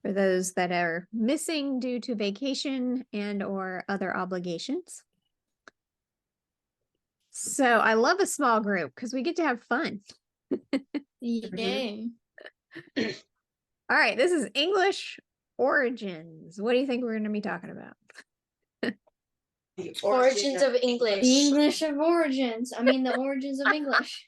for those that are missing due to vacation and or other obligations. So I love a small group because we get to have fun. Yay. All right, this is English origins. What do you think we're going to be talking about? The Origins of English. The English of origins. I mean, the origins of English.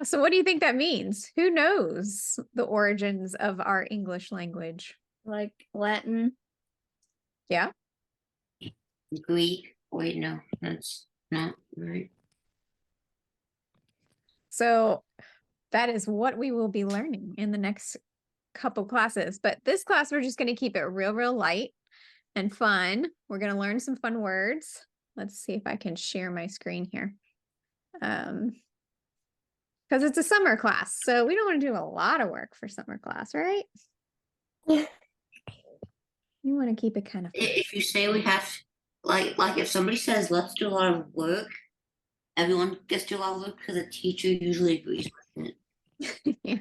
So what do you think that means? Who knows the origins of our English language? Like Latin. Yeah. Greek. Wait, no, that's not right. So that is what we will be learning in the next couple classes. But this class, we're just going to keep it real light and fun. We're going to learn some fun words. Let's see if I can share my screen here. Because it's a summer class, so we don't want to do a lot of work for summer class, right? Yeah. You want to keep it kind of fun. If you say we have, like if somebody says let's do a lot of work, everyone gets to do a lot of work because the teacher usually agrees with it. Yeah.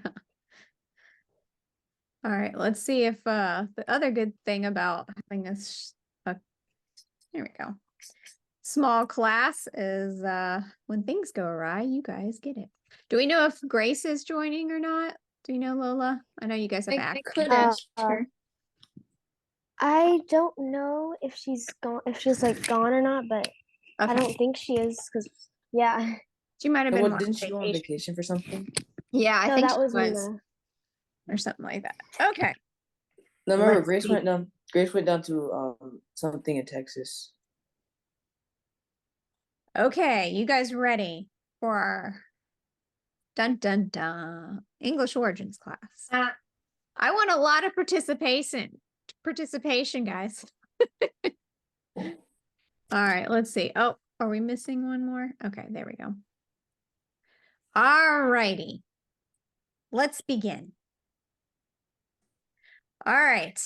All right, let's see if the other good thing about having this, there we go, small class is when things go awry, you guys get it. Do we know if Grace is joining or not? Do you know, Lola? I know you guys have I asked. could ask her. I don't know if she's gone, like gone or not, but I Okay. don't think she is because, yeah. She might have been Well, on didn't she go on vacation. vacation for something? Yeah, I No, think that she was was, Luna. or something like that. Okay. No, remember Let's Grace see. went down. Grace went down to something in Texas. Okay, you guys ready for our dun dun dun English origins class? I want a lot of participation, guys. All right, let's see. Oh, are we missing one more? Okay, there we go. All righty. Let's begin. All right.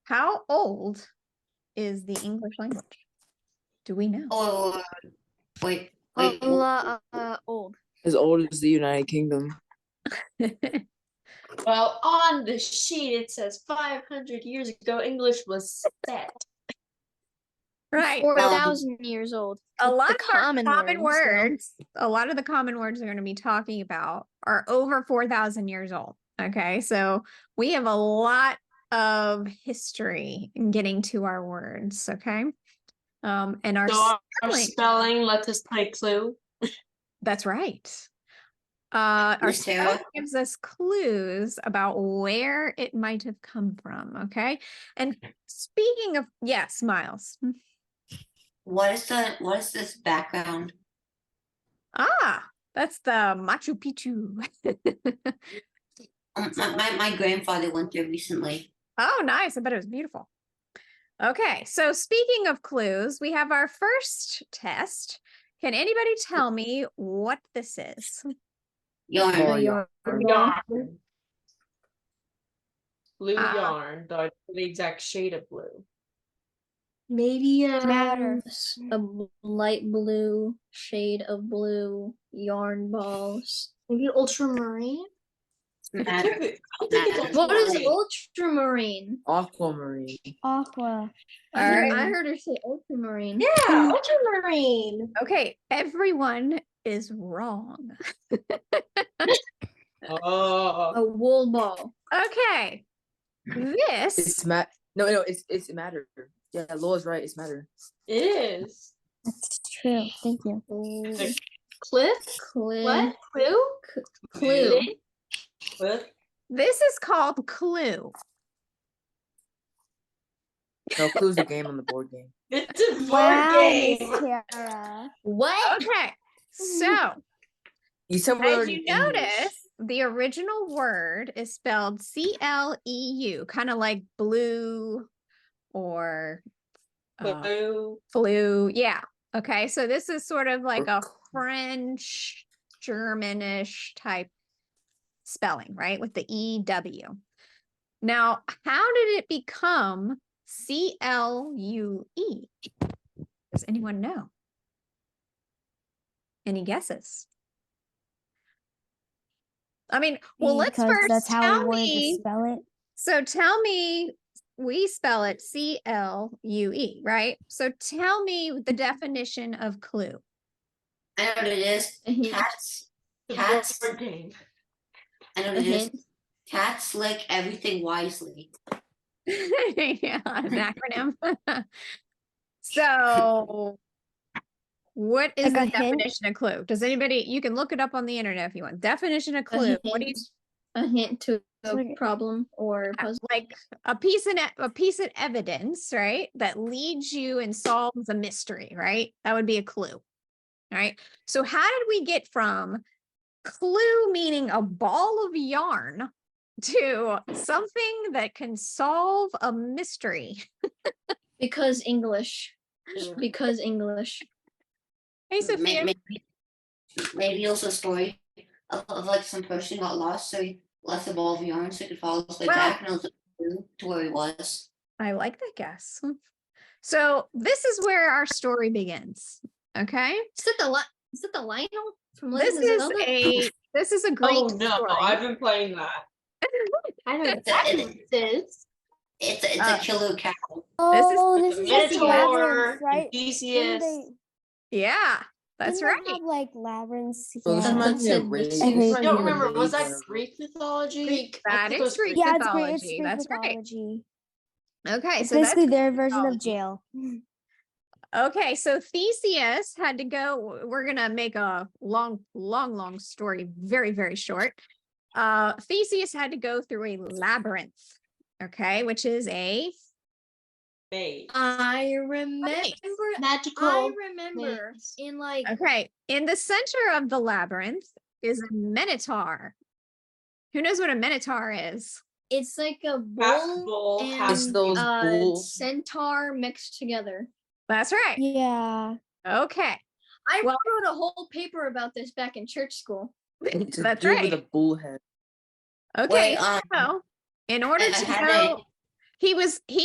How old is the English language? Do we know? Oh, wait. A lot old. As old as the United Kingdom. Well, on the sheet it says 500 years ago English was set. Right. 4,000 years old. A lot The of our common common words, though. words, a lot of the common words we're going to be talking about are over 4,000 years old. Okay, so we have a lot of history in getting to our words. Okay, and our So our spelling. spelling lets us play Clue. That's right. Our Miss Sarah? spelling gives us clues about where it might have come from. Okay, and speaking of, yes, Miles. What is this background? Ah, that's the Machu Picchu. My grandfather went there recently. Oh, nice. I bet it was beautiful. Okay, so speaking of clues, we have our first test. Can anybody tell me what this is? Yarn. Oh, yarn. Yarn. Blue Ah. yarn, the exact shade of blue. Maybe Matter. a light blue shade of blue yarn balls. Maybe ultramarine. Matter. What is ultramarine? Aquamarine. Aqua. All right. I heard her say ultramarine. Yeah, ultramarine. Okay, everyone is wrong. Oh, A wool ball. Okay, this It's No, it's matter. Yeah, Laura's right. It's matter. it is. That's true. Thank you. Cliff? Clue. What? Clue? Clue. Cliff? this is called Clue. No, Clue's a game on the board game. It's a board Wow, Miss game. Tara. What? Okay, so You said as you notice, the original word is spelled C-L-E-U, kind of like blue or Blue. flu. Yeah. Okay. So this is sort of like a French, Germanish type spelling, right? With the E-W. Now, how did it become C-L-U-E? Does anyone know? Any guesses? I mean, well, let's because first that's how tell we wanted to me. spell it. So tell me, we spell it CLUE, right? So tell me the definition of clue. I know what it is. A hint. The Cats. board game. I know what A it is. hint. Cats lick everything wisely. Yeah, an acronym. So, what is Like the a hint? definition of clue? Does anybody? You can look it up on the internet if you want. Definition of clue. What do you? A hint to a Like- problem or puzzle. Like a piece of evidence, right? That leads you and solves a mystery, right? That would be a clue. Right. So how did we get from clue meaning a ball of yarn to something that can solve a mystery? Because English. Yeah. Because English. Hey, Sophia. Maybe also a story of like some person got lost, so he left a ball of yarn so he could follow his way Well- back, and it was a clue to where he was. I like that guess. So this is where our story begins. Okay. Is that the Lionel from This Legend of is Zelda? this is a great Oh no, story. I've been playing that. I know It's exactly a- what this is. It's Uh, a killer cow. Oh, This this is is like the Minotaur, labyrinth, right? Theseus. Yeah, that's Didn't right. they have like labyrinths? So this Yeah. reminds me That's of it. Rage. I hate This I reminds don't me of remember. Was Rage that or- Greek mythology? Greek. I That think it is was Greek. Yeah, it's Greek. It's mythology, Greek that's right. mythology. Okay, It's so that's basically their Greek version of mythology. jail. Okay, so Theseus had to go. We're gonna make a long story very, very short. Theseus had to go through a labyrinth, okay, which is a Maze. I remember. Magical. I remember maze. in like okay. In the center of the labyrinth is a minotaur. Who knows what a minotaur is? it's like a Half bull bull, and half It's those bulls. centaur mixed together. That's right. Yeah. Okay, I Well- wrote a whole paper about this back in church school. It's a that's dude right. with a bullhead. Okay, Wait, so in order I to had go, he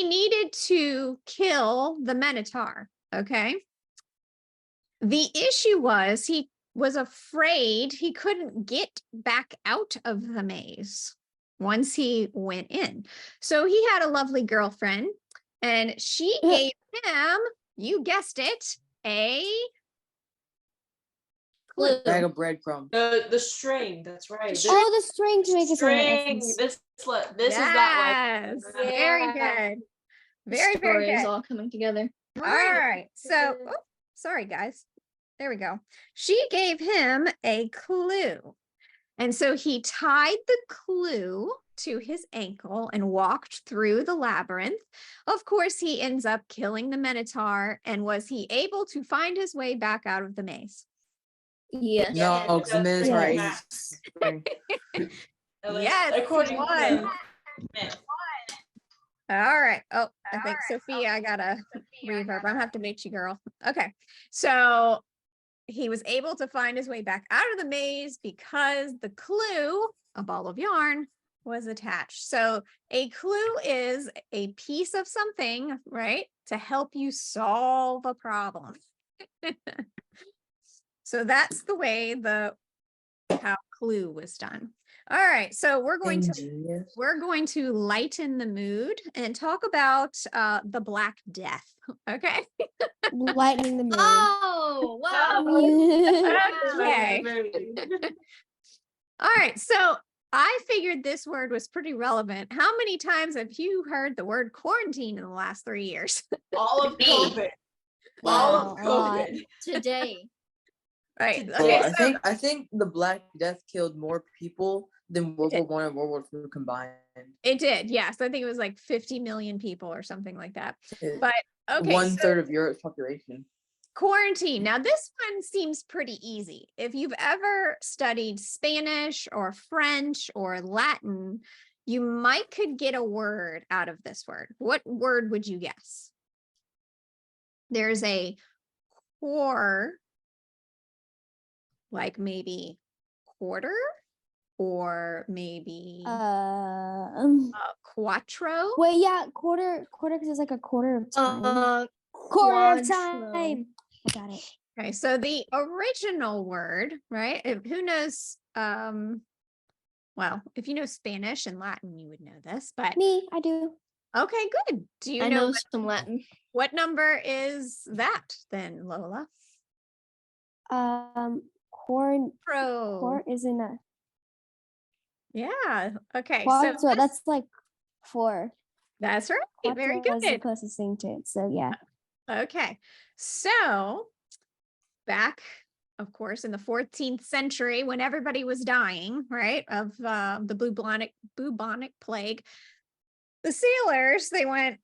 needed to kill the Minotaur. Okay. The issue was he was afraid he couldn't get back out of the maze once he went in. So he had a lovely girlfriend, and she gave him, you guessed it, a Clue. Bag of breadcrumbs. The string. That's right. This Oh, the string to make it sound like string. essence. This is that Yes, like. very Yeah. good. The Very, very story is good. all coming together. All right. So, oh, sorry, guys. There we go. She gave him a clue. And so he tied the clue to his ankle and walked through the labyrinth. Of course, he ends up killing the Minotaur. And was he able to find his way back out of the maze? Yes. Yeah, No, because the that's Minotaur right. is spring. At least Yes, he according was. to myth. All right. Oh, I think Sophia, I got a reverb. I'm gonna have to mute you, girl. Okay. So he was able to find his way back out of the maze because the clue, a ball of yarn, was attached. So a clue is a piece of something, right, to help you solve a problem. So that's the way how clue was done. All right, so we're going to lighten the mood and talk about the Black Death. Okay. Lightening the mood. Oh wow. Okay. Very- All right. So I figured this word was pretty relevant. How many times have you heard the word quarantine in the last 3 years? All of Me. COVID. All of Wow, a lot. COVID. Today. Right. Well, Okay. I think the Black Death killed more people than World War I and World War II combined. It did. Yes. I think it was like 50 million people or something like that. It- But okay. One so- third of Europe's population. Quarantine. Now, this one seems pretty easy. If you've ever studied Spanish or French or Latin, you might could get a word out of this word. What word would you guess? There's a core, like maybe quarter, or maybe quattro. Wait, yeah, quarter, because it's like a quarter of time. quarter of Quadro. time. I got it. Okay, so the original word, right? Who knows well, if you know Spanish and Latin, you would know this, but Me, I do. okay, good. Do you I know know some Latin. what number is that then, Lola? Corn Pro. isn't a Yeah. Okay. quad, so this- that's like 4. that's right. Very Quattro is the good. closest thing to it. So yeah. Okay. So back, of course, in the 14th century, when everybody was dying, right, of the bubonic plague, the sailors, they went,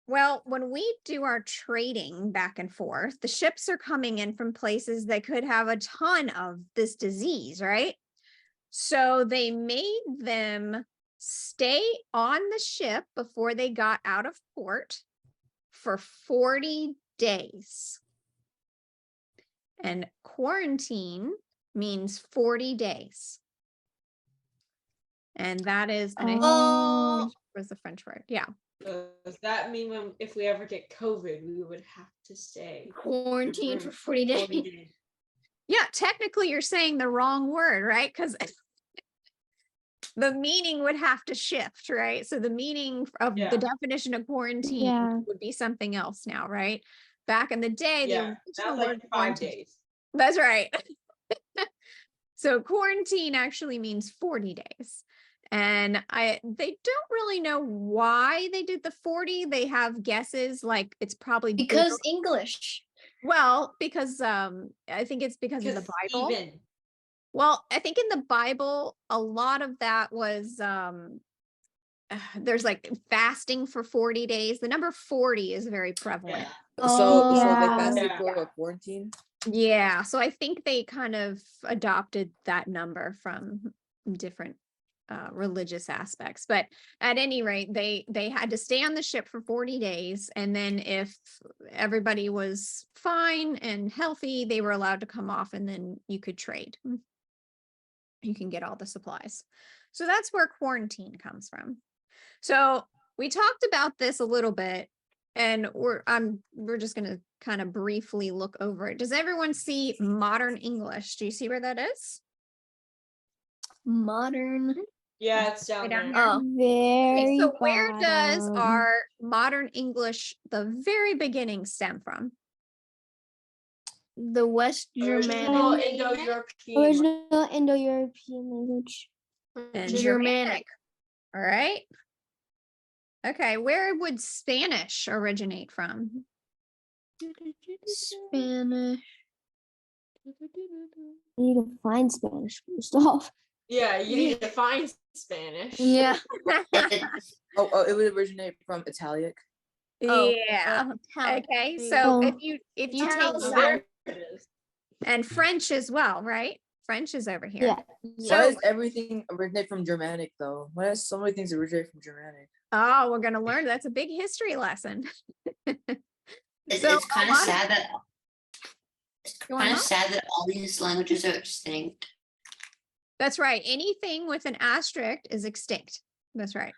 well, when we do our trading back and forth, the ships are coming in from places that could have a ton of this disease, right? So they made them stay on the ship before they got out of port for 40 days. And quarantine means 40 days. And that is, and I think Oh. was the French word. Yeah. Does that mean if we ever get COVID, we would have to stay Quarantine for 40 40 days. days? Yeah, technically you're saying the wrong word, right? Because the meaning would have to shift, right? So the meaning of Yeah. the definition of quarantine Yeah. would be something else now, right? Back in the day, the Yeah, original that's word like 5 quarantine- days. That's right. So quarantine actually means 40 days. And they don't really know why they did the 40. They have guesses like it's probably Because English. well, because I think it's because of the Because Bible. Even Well, I think in the Bible, a lot of that was there's like fasting for 40 days. The number 40 is very prevalent. yeah. So they yeah. fasted Yeah. for a quarantine. Yeah, so I think they kind of adopted that number from different religious aspects. But at any rate, they had to stay on the ship for 40 days, and then if everybody was fine and healthy, they were allowed to come off, and then you could trade. You can get all the supplies. So that's where quarantine comes from. So we talked about this a little bit, and we're just going to kind of briefly look over it. Does everyone see modern English? Do you see where that is? Modern. Yeah, it's Way down down there. here. Oh, Okay, Very so where does bottom. our modern English, the very beginning, stem from? the West Original Germanic. Indo-European. Original Indo-European language. And Germanic. All right. Okay, where would Spanish originate from? Spanish. You need to find Spanish first off. Yeah, you need to find Spanish. Yeah. It- Oh, it would originate from Italic. Oh, Yeah. Italian. Okay, There you so go. if you take Italian. Latin There it is. and French as well, right? French is over here. Yeah. So- Why does everything originate from Germanic though? Why does so many things originate from Germanic? Oh, we're gonna learn. That's a big history lesson. So it's kind a of lot of- sad that Go on, kind of Mom. sad that all these languages are extinct. That's right. Anything with an asterisk is extinct. That's right.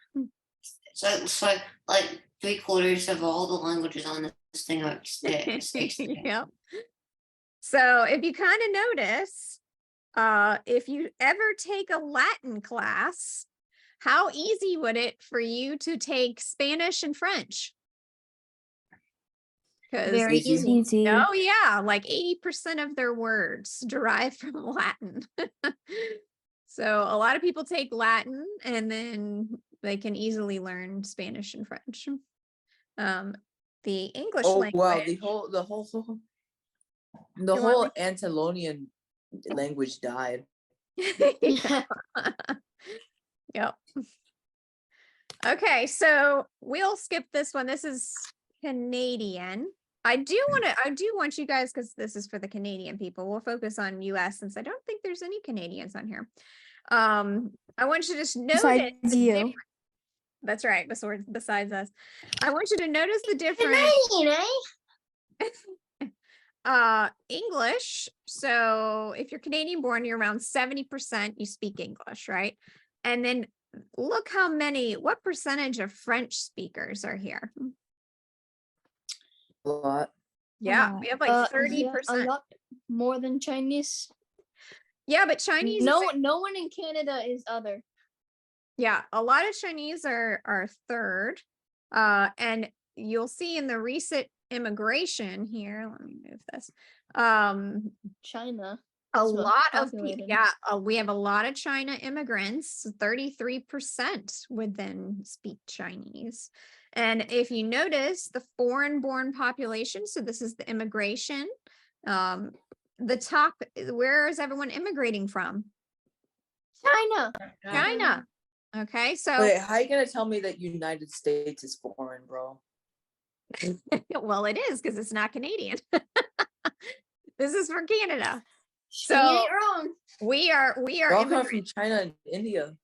So like 3/4 of all the languages on this thing are extinct. Yep. So if you kind of notice, if you ever take a Latin class, how easy would it for you to take Spanish and French? Because Very Easy. easy. Easy. oh yeah, like 80% of their words derive from Latin. So a lot of people take Latin and then they can easily learn Spanish and French. The English Oh language. wow, the You want whole me- Antilonian language died. Yeah. Yep. Okay, so we'll skip this one. This is Canadian. I do want you guys, because this is for the Canadian people. We'll focus on US since I don't think there's any Canadians on here. I want you to just notice Besides the you. difference. That's right, besides us. I want you to notice the difference. Canadian, eh? English. So if you're Canadian born, you're around 70% you speak English, right? And then look what percentage of French speakers are here? A lot. Yeah, lot. we have like Yeah, 30%. a lot more than Chinese. Yeah, but Chinese is No one in Canada is other. yeah, a lot of Chinese are third. And you'll see in the recent immigration here, let me move this. China. A is most lot of people, populated. yeah, we have a lot of China immigrants. 33% would then speak Chinese. And if you notice the foreign born population, so this is the immigration, the top, where is everyone immigrating from? China. China. Okay, so Wait, how you gonna tell me that United States is foreign, bro? well, it is because it's not Canadian. This is for Canada. You So ain't wrong. we are They're all coming immigrants. from China and India.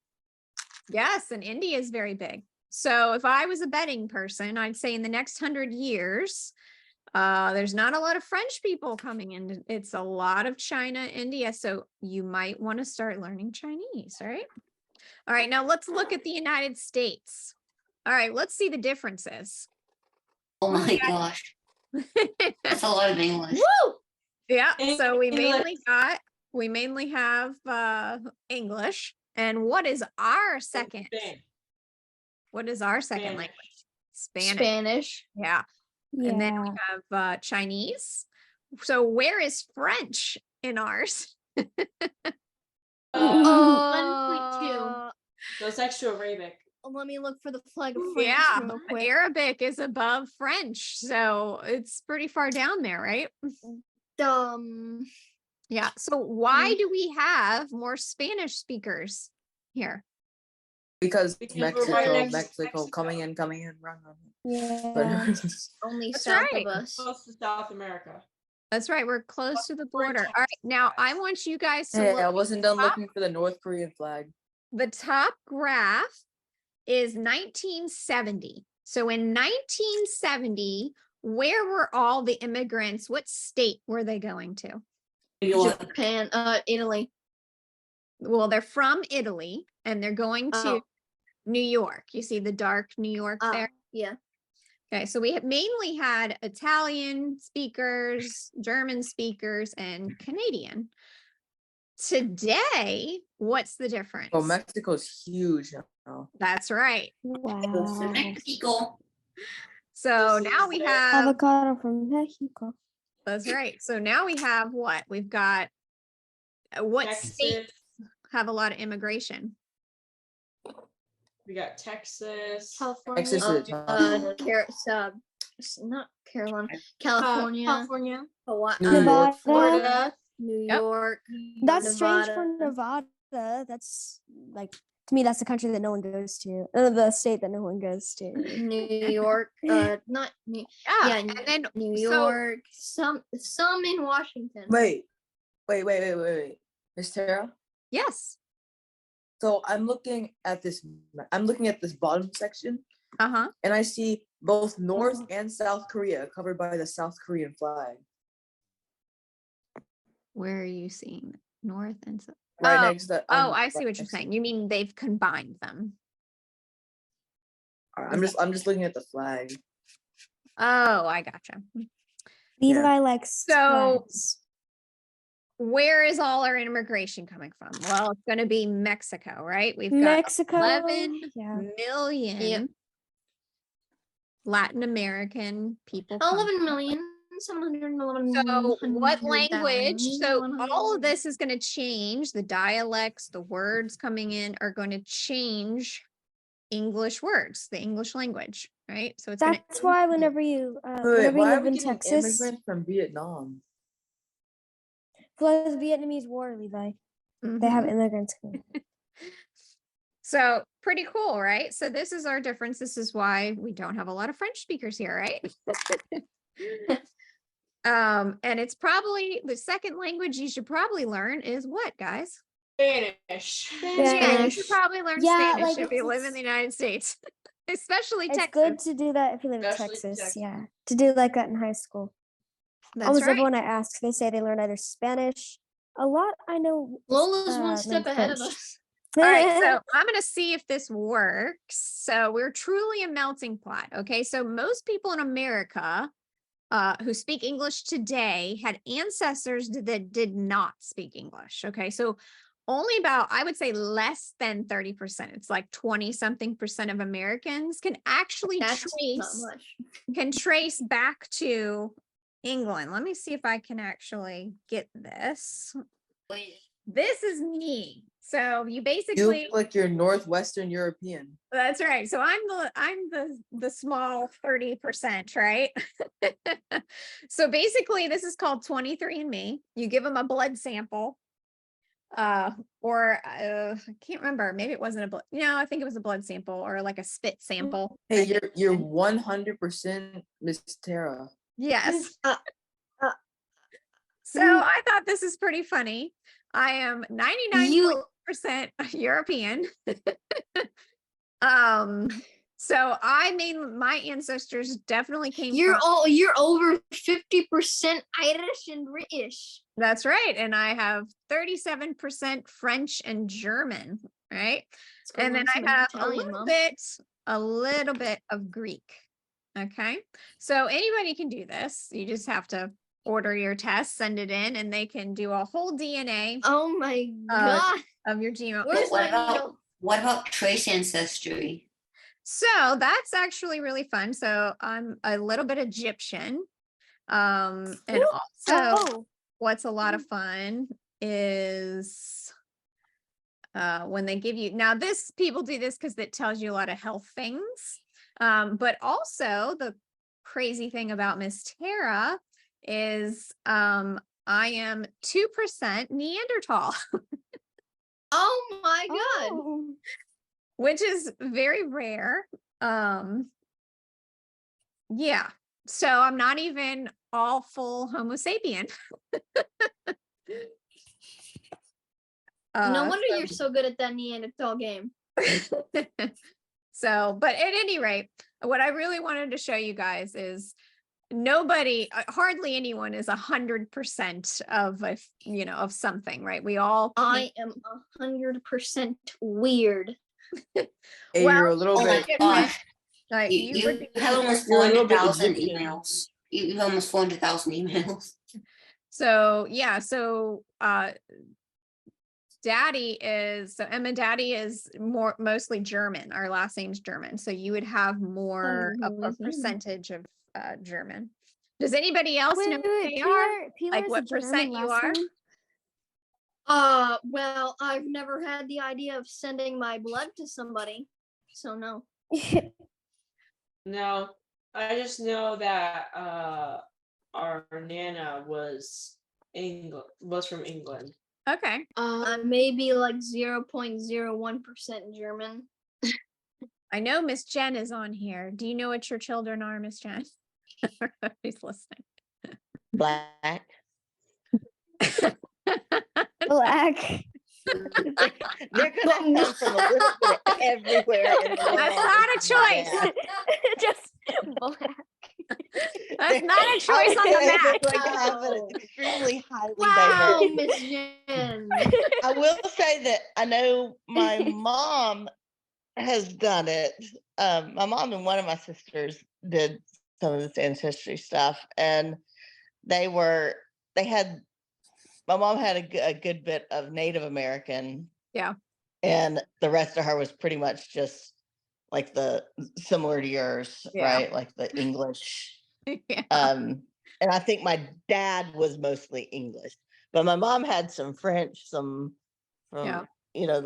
Yes, and India is very big. So if I was a betting person, I'd say in the next 100 years, there's not a lot of French people coming in. It's a lot of China, India. So you might want to start learning Chinese, right? All right, now let's look at the United States. All right, let's see the differences. Oh my gosh, that's a lot of English. Woo! Yeah, so we English. mainly have English. And what is our second? What is our second Spanish. language? Spanish. Spanish. Yeah. And then we Yeah. have Chinese. So where is French in ours? 1.2. So it's extra Arabic. Let me look for the flag of France Yeah, real quick. Arabic is above French. So it's pretty far down there, right? Yeah. So why do we have more Spanish speakers here? Because Because we're right Mexico, next to Mexico, coming in, run. Yeah. But Only That's south right. of us. Close to South America. That's right. We're close to the border. All right. Now I want you guys to hey, look I at wasn't done looking for the North Korean flag. the top graph is 1970. So in 1970, where were all the immigrants? What state were they going to? New York. Japan, Italy. Well, they're from Italy and they're going to Oh. New York. You see the dark New York there? Yeah. Okay, so we have mainly had Italian speakers, German speakers, and Canadian. Today, what's the difference? Oh, Mexico's huge now. That's right. Wow. Mexico. So This now is we the- have, Avocado from Mexico. that's right. So now we have what? We've got, what states Texas. have a lot of immigration? We got Texas. California. Texas is Not Carolina. California. California. Hawaii. New York, Nevada. Florida. New Yep. York. That's strange for Nevada. Nevada. That's like, to me, that's the country that no one goes to. The state that no one goes to. New York. Not New. Yeah. Yeah. And then New so- York. Some in Washington. Wait. Miss Tara? yes. So I'm looking at this bottom section, Uh-huh. and I see both North and South Korea covered by the South Korean flag. Where are you seeing North and South? Right Oh, next to Oh, I see right what you're next to- saying. You mean they've combined them. I'm just looking at the flag. Oh, I gotcha. Levi likes So- flags. Where is all our immigration coming from? Well, it's going to be Mexico, right? We've got Mexico. 11 Yeah. million Latin American people. come 11 million. 711. So what language? So all of this is going to change. The dialects, the words coming in are going to change English words, the English language, right? So it's going to That's why whenever you Wait, whenever you why are live we in getting Texas, immigrants from Vietnam? for the Vietnamese War, Levi, they have immigrants coming. So pretty cool, right? So this is our difference. This is why we don't have a lot of French speakers here, right? And it's probably the second language you should probably learn is what, guys? Spanish. Yeah, you Spanish. should probably learn Yeah, Spanish like, if you live in it's- the United States, especially It's Texas. good to do that if you live in Especially Texas. Texas. Yeah, to do like that in high school. That's Almost right. everyone I ask, they say they learn either Spanish. A lot I know. Lola's one step learn ahead of French. us. All right, so I'm going to see if this works. So we're truly a melting pot. Okay, so most people in America who speak English today had ancestors that did not speak English. Okay, so only about, I would say, less than 30%. It's like 20 something percent of Americans can actually That's not much. trace back to England. Let me see if I can actually get this. Wait, This is me. So you You basically, look like you're Northwestern European. that's right. So I'm the small 30%, right? So basically this is called 23andMe. You give them a blood sample. Or I can't remember. Maybe it wasn't a blood. No, I think it was a blood sample or like a spit sample. Hey, you're 100% Miss Tara. Yes. Uh, So I thought this is pretty funny. I am 99% European. So I mean, my ancestors definitely came You're from, you're over 50% Irish and British. that's right. And I have 37% French and German, right? Let's go And then learn I some have Italian, Mom. a little bit of Greek. Okay. So anybody can do this. You just have to order your test, send it in, and they can do a whole DNA Oh my Uh, god. of your genome. Where's what my about needle? what about trace ancestry? So that's actually really fun. So I'm a little bit Egyptian. And also Oh, what's a lot of fun is when they give you, now this, people do this because it tells you a lot of health things. But also the crazy thing about Miss Tara is I am 2% Neanderthal, Oh my god. oh. which is very rare. Yeah. So I'm not even all full Homo sapien. No Uh, wonder you're so good at that Neanderthal game. So, but at any rate, what I really wanted to show you guys is nobody, hardly anyone is 100% of a, of something, right? We all, I am 100% weird. Hey, Well, you're a little Oh my bit. gosh, like you would be- have almost You're a little bit 400,000 Egyptian. emails. You have almost 400,000 emails. So yeah, so daddy is, so Emma, daddy is mostly German. Our last name's German. So you would have more of a percentage of German. Does anybody else know Wait, what wait, they Peeler, are? Peeler Like is a what percent German you last are? name? Well, I've never had the idea of sending my blood to somebody. So no. No, I just know that our Nana was from England. Okay. I may be like 0.01% German. I know Miss Jen is on here. Do you know what your children are, Miss Jen? She's listening. Black. Black. They're gonna come from a little bit of everywhere in the world. That's not a choice. Yeah. Just black. That's not a I choice would on the say map. they're going to have an Wow. extremely highly Wow, diverse. Miss Jen. I will say that I know my mom has done it. My mom and one of my sisters did some of this ancestry stuff, and my mom had a good bit of Native American. Yeah. And the rest of her was pretty much just like the similar to yours, Yeah. right? Like the English. Yeah. And I think my dad was mostly English, but my mom had some French, some from, Yeah. and a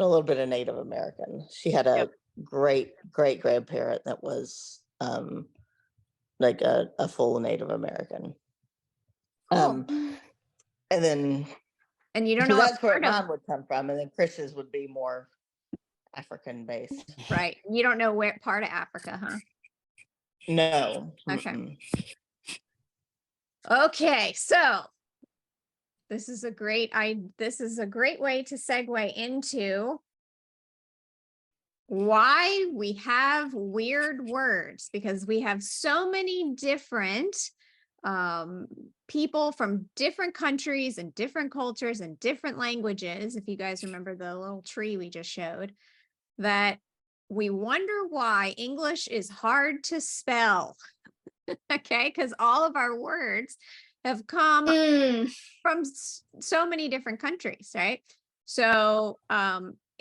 little bit of Native American. She had a Yep. great great grandparent that was like a full Native American. Cool. And then And you don't so know what that's where part of, mine would come from, and then Chris's would be more African based. right? You don't know where part of Africa, huh? No. Okay. mm-mm. Okay, so this is a great way to segue into why we have weird words, because we have so many different people from different countries and different cultures and different languages. If you guys remember the little tree we just showed, that we wonder why English is hard to spell. Okay, because all of our words have come Mm, from so many different countries, right? So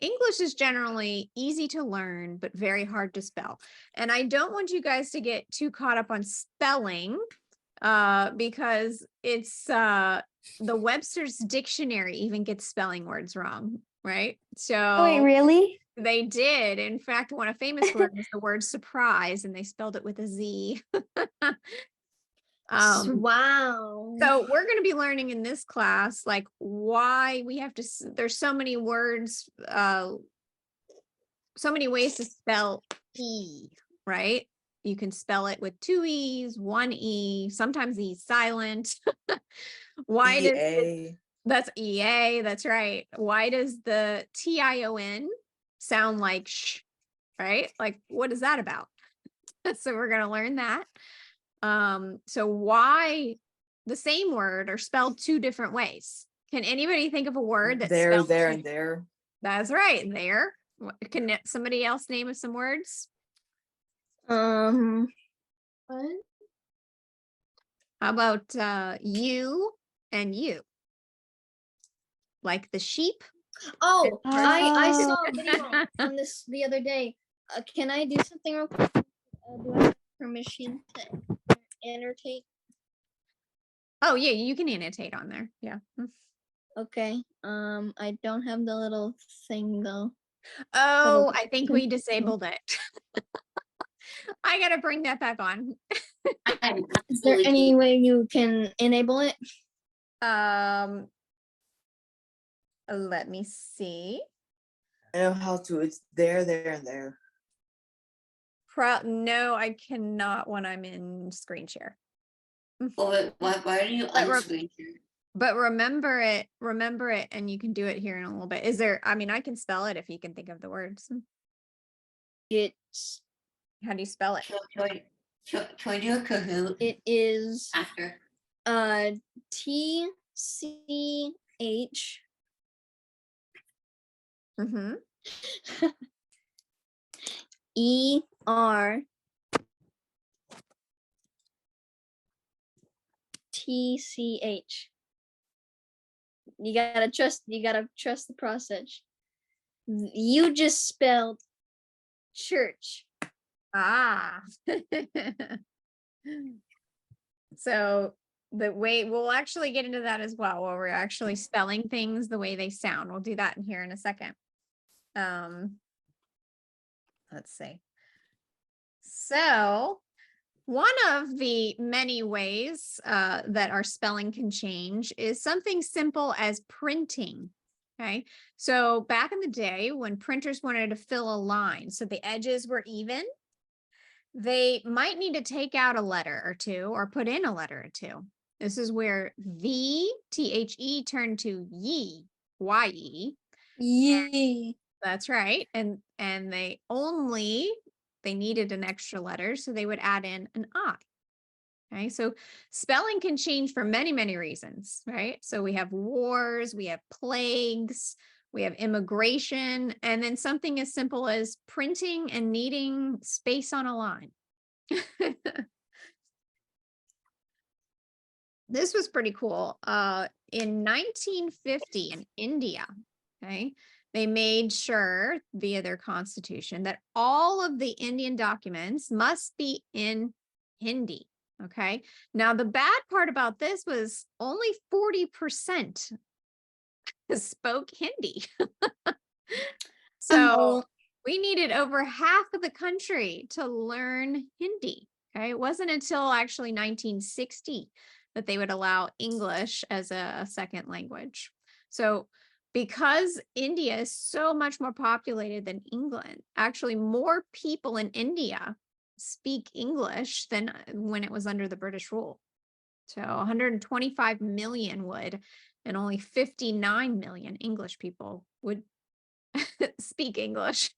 English is generally easy to learn, but very hard to spell. And I don't want you guys to get too caught up on spelling because it's the Webster's dictionary even gets spelling words wrong, right? So Oh, wait, really? they did. In fact, one of famous word is the word surprise, and they spelled it with a Z. wow. So we're going to be learning in this class, like why we have to, there's so many words, so many ways to spell E, right? You can spell it with 2 E's, 1 E, sometimes E silent. Why does EA. that's EA, that's right. Why does the TION sound like sh, right? Like, what is that about? So we're going to learn that. So why the same word are spelled 2 different ways? Can anybody think of a word that's There, spelled there, 2 and there. That's right, there. Can somebody else name us some words? Um, What? How about you and you? Like the sheep? oh, I Oh. saw a video on this the other day. Can I do something real quick? Do I have permission to annotate? Oh yeah, you can annotate on there. Yeah. Okay. I don't have the little thing though. Oh, Little I think we disabled it. I gotta bring that back on. Is there any way you can enable it? Let me see. I know how to. It's there, there, and there. No, I cannot when I'm in screen share. Or why are you But unscreen share? But remember it, and you can do it here in a little bit. Is there, I mean, I can spell it if you can think of the words. It's How do you spell it? Troy, do a Kahoot it is after. TCH Mm-hmm. ER TCH. You gotta trust the process. You just spelled church. Ah. So the way we'll actually get into that as well, where we're actually spelling things the way they sound. We'll do that in here in a second. Let's see. So one of the many ways that our spelling can change is something simple as printing. Okay, so back in the day when printers wanted to fill a line so the edges were even, they might need to take out a letter or two or put in a letter or two. This is where the THE turned to ye, YE. Yee. That's right. And they needed an extra letter, so they would add in an I. Okay, so spelling can change for many, many reasons, right? So we have wars, we have plagues, we have immigration, and then something as simple as printing and needing space on a line. This was pretty cool. In 1950 in India, okay, they made sure via their constitution that all of the Indian documents must be in Hindi. Okay. Now, the bad part about this was only 40% spoke Hindi. So we needed over half of the country to learn Hindi. Okay. It wasn't until actually 1960 that they would allow English as a second language. So because India is so much more populated than England, actually more people in India speak English than when it was under the British rule. So 125 million would, and only 59 million English people would speak English.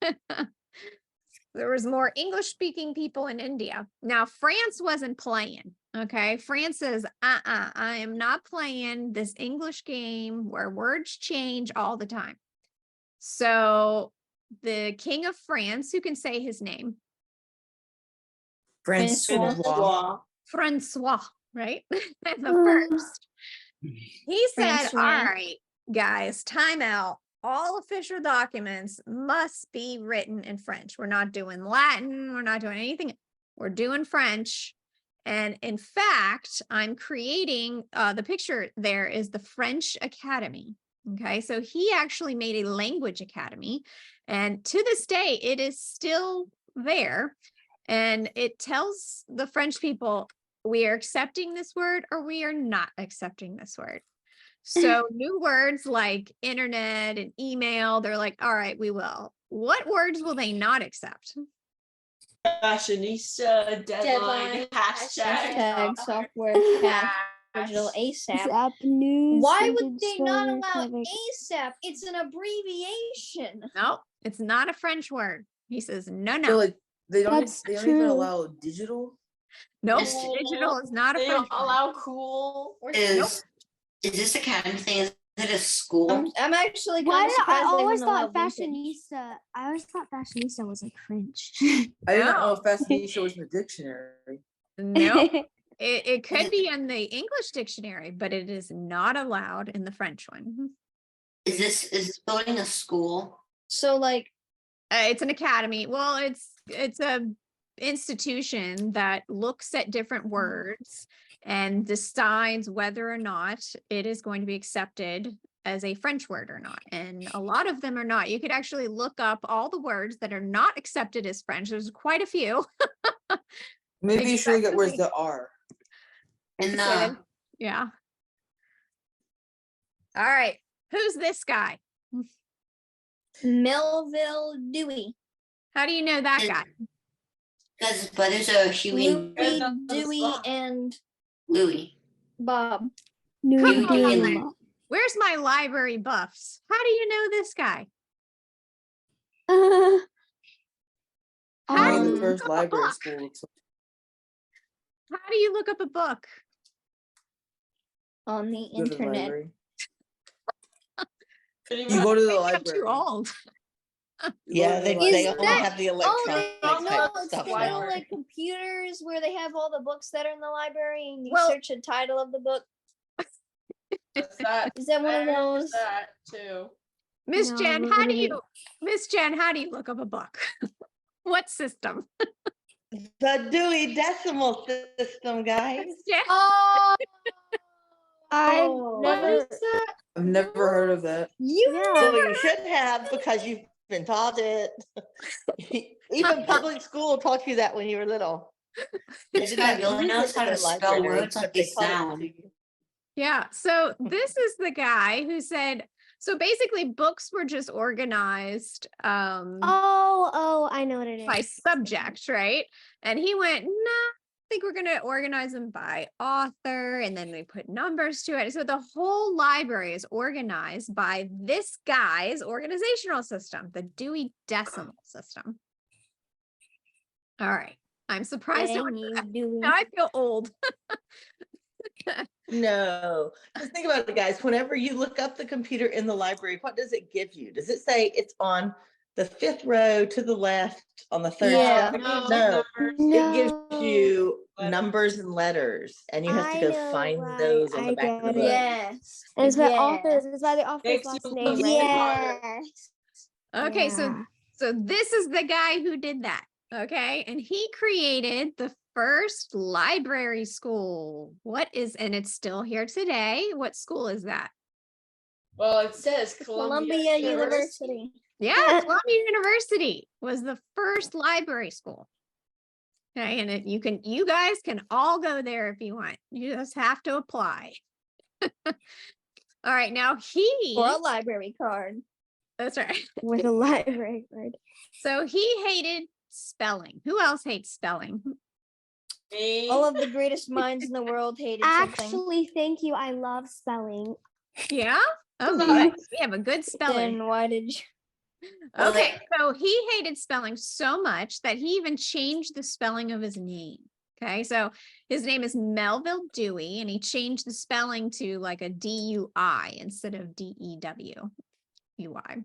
There was more English speaking people in India. Now, France wasn't playing. Okay. France says, I am not playing this English game where words change all the time. So the King of France, who can say his name? Francois. Francois. Francois, right? The Mm. first. He said, all Francois. right, guys, time out. All official documents must be written in French. We're not doing Latin. We're not doing anything. We're doing French. And in fact, I'm creating the picture there is the French Academy. Okay, so he actually made a language academy. And to this day, it is still there. And it tells the French people, we are accepting this word or we are not accepting this word. So new words like internet and email, they're like, all right, we will. What words will they not accept? Fashionista, deadline, Deadline, Hashtag software Hash. digital ASAP. Zap news. Why would printed they not story, allow cover- ASAP? It's an abbreviation. No, it's not a French word. He says, no, So no, like they don't That's they don't even true. allow digital. nope. Cool. Digital is not a They French don't word. allow cool. Is this academy thing? Is it a school? I'm actually Why kind of did I surprised they always wouldn't allow thought vintage. fashionista? I always thought fashionista was like French. I didn't No. know if fashionista was in the dictionary. No, it could be in the English dictionary, but it is not allowed in the French one. Is this building a school? So like, It's an academy. Well, it's a institution that looks at different words and decides whether or not it is going to be accepted as a French word or not. And a lot of them are not. You could actually look up all the words that are not accepted as French. There's quite a few. Maybe you should look at where's Exactly. the R. In Good. the Yeah. All right. Who's this guy? Melville Dewey. How do you know that And- guy? because his brothers are Huey and Louis on the Dewey spot. and Louis. Bob. New Come on. Doom. Where's my library buffs? How do you know this guy? Uh, How One do of you the first look up a library book? school looks like How do you look up a book? On the go to the internet. library. Pretty You much. go to the I'm too library. old. You go Yeah, to the they Is only that- have the Oh, electronic they, type no, it's stuff still now. like computers where they have all the books that are in the library and you Well- search the title of the book. That's that. Is that one of There's those? that too. Miss No, Jen, what how do do you- you Miss Jen, how do you look up a book? What system? The Dewey Decimal System, guys. Miss Jen? Oh, I've What never. is that? I've never heard of that. you Yeah. Well, you should have because you've been taught it. Even public school taught you that when you were little. This guy really knows how to spell words like they They taught it to sound. you. Yeah. So this is the guy who said, so basically books were just organized Oh, I know what it is. by subject, right? And he went, nah, I think we're going to organize them by author. And then we put numbers to it. So the whole library is organized by this guy's organizational system, the Dewey Decimal System. All right. I'm surprised. no one- Dang you, Dewey. Now I feel old. No, just think about it, guys. Whenever you look up the computer in the library, what does it give you? Does it say it's on the 5th row to the left on the 3rd Yeah. step? No, No. numbers. It gives No. you Letters. numbers and letters, and you have to I go know find why. those on the I back of the get book. it. Yes. And it's by Yeah. authors. It's by the author's Makes last you name, look right? harder. Yes. Okay, so Yeah. so this is the guy who did that. Okay, and he created the first library school. What is, and it's still here today. What school is that? Well, it says Columbia University. Yeah, Columbia University was the first library school. Okay, and you guys can all go there if you want. You just have to apply. All right, now Or a library card. that's right. With a library card. So he hated spelling. Who else hates spelling? Me. All of the greatest minds in the world hated something. Actually, thank you. I love spelling. Yeah. Oh, good. We have a good spelling. Then why did you? Well, Okay, so he hated spelling so much that he even changed the spelling of his name. Okay, so his name is Melville Dewey, and he changed the spelling to like a D-U-I instead of D-E-W-U-I.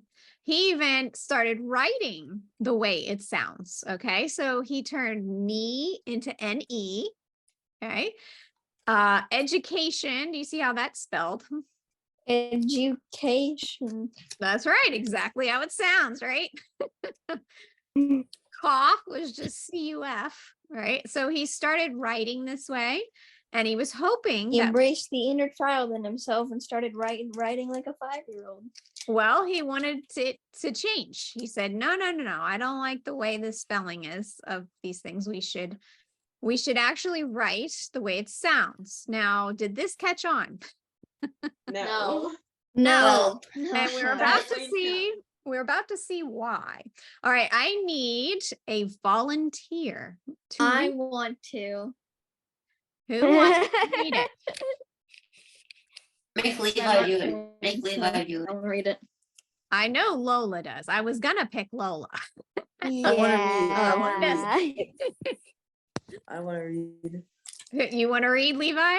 He even started writing the way it sounds. Okay, so he turned knee into N-E, Okay. Education. Do you see how that's spelled? Education. That's right. Exactly how it sounds, right? Cough was just CUF, right? So he started writing this way and he was hoping He that, embraced the inner child in himself and started writing like a 5-year-old. well, he wanted it to change. He said, no, no, no, no. I don't like the way the spelling is of these things. We should actually write the way it sounds. Now, did this catch on? No. No. And we're about to Sadly, no. see, why. All right, I need a volunteer to I read. want to. Who wants to read it? Make I'm Levi not do it. going Make to. Levi do it. I'll read it. I know Lola does. I was gonna pick Lola. Yeah. I want to read. You want to read, Levi?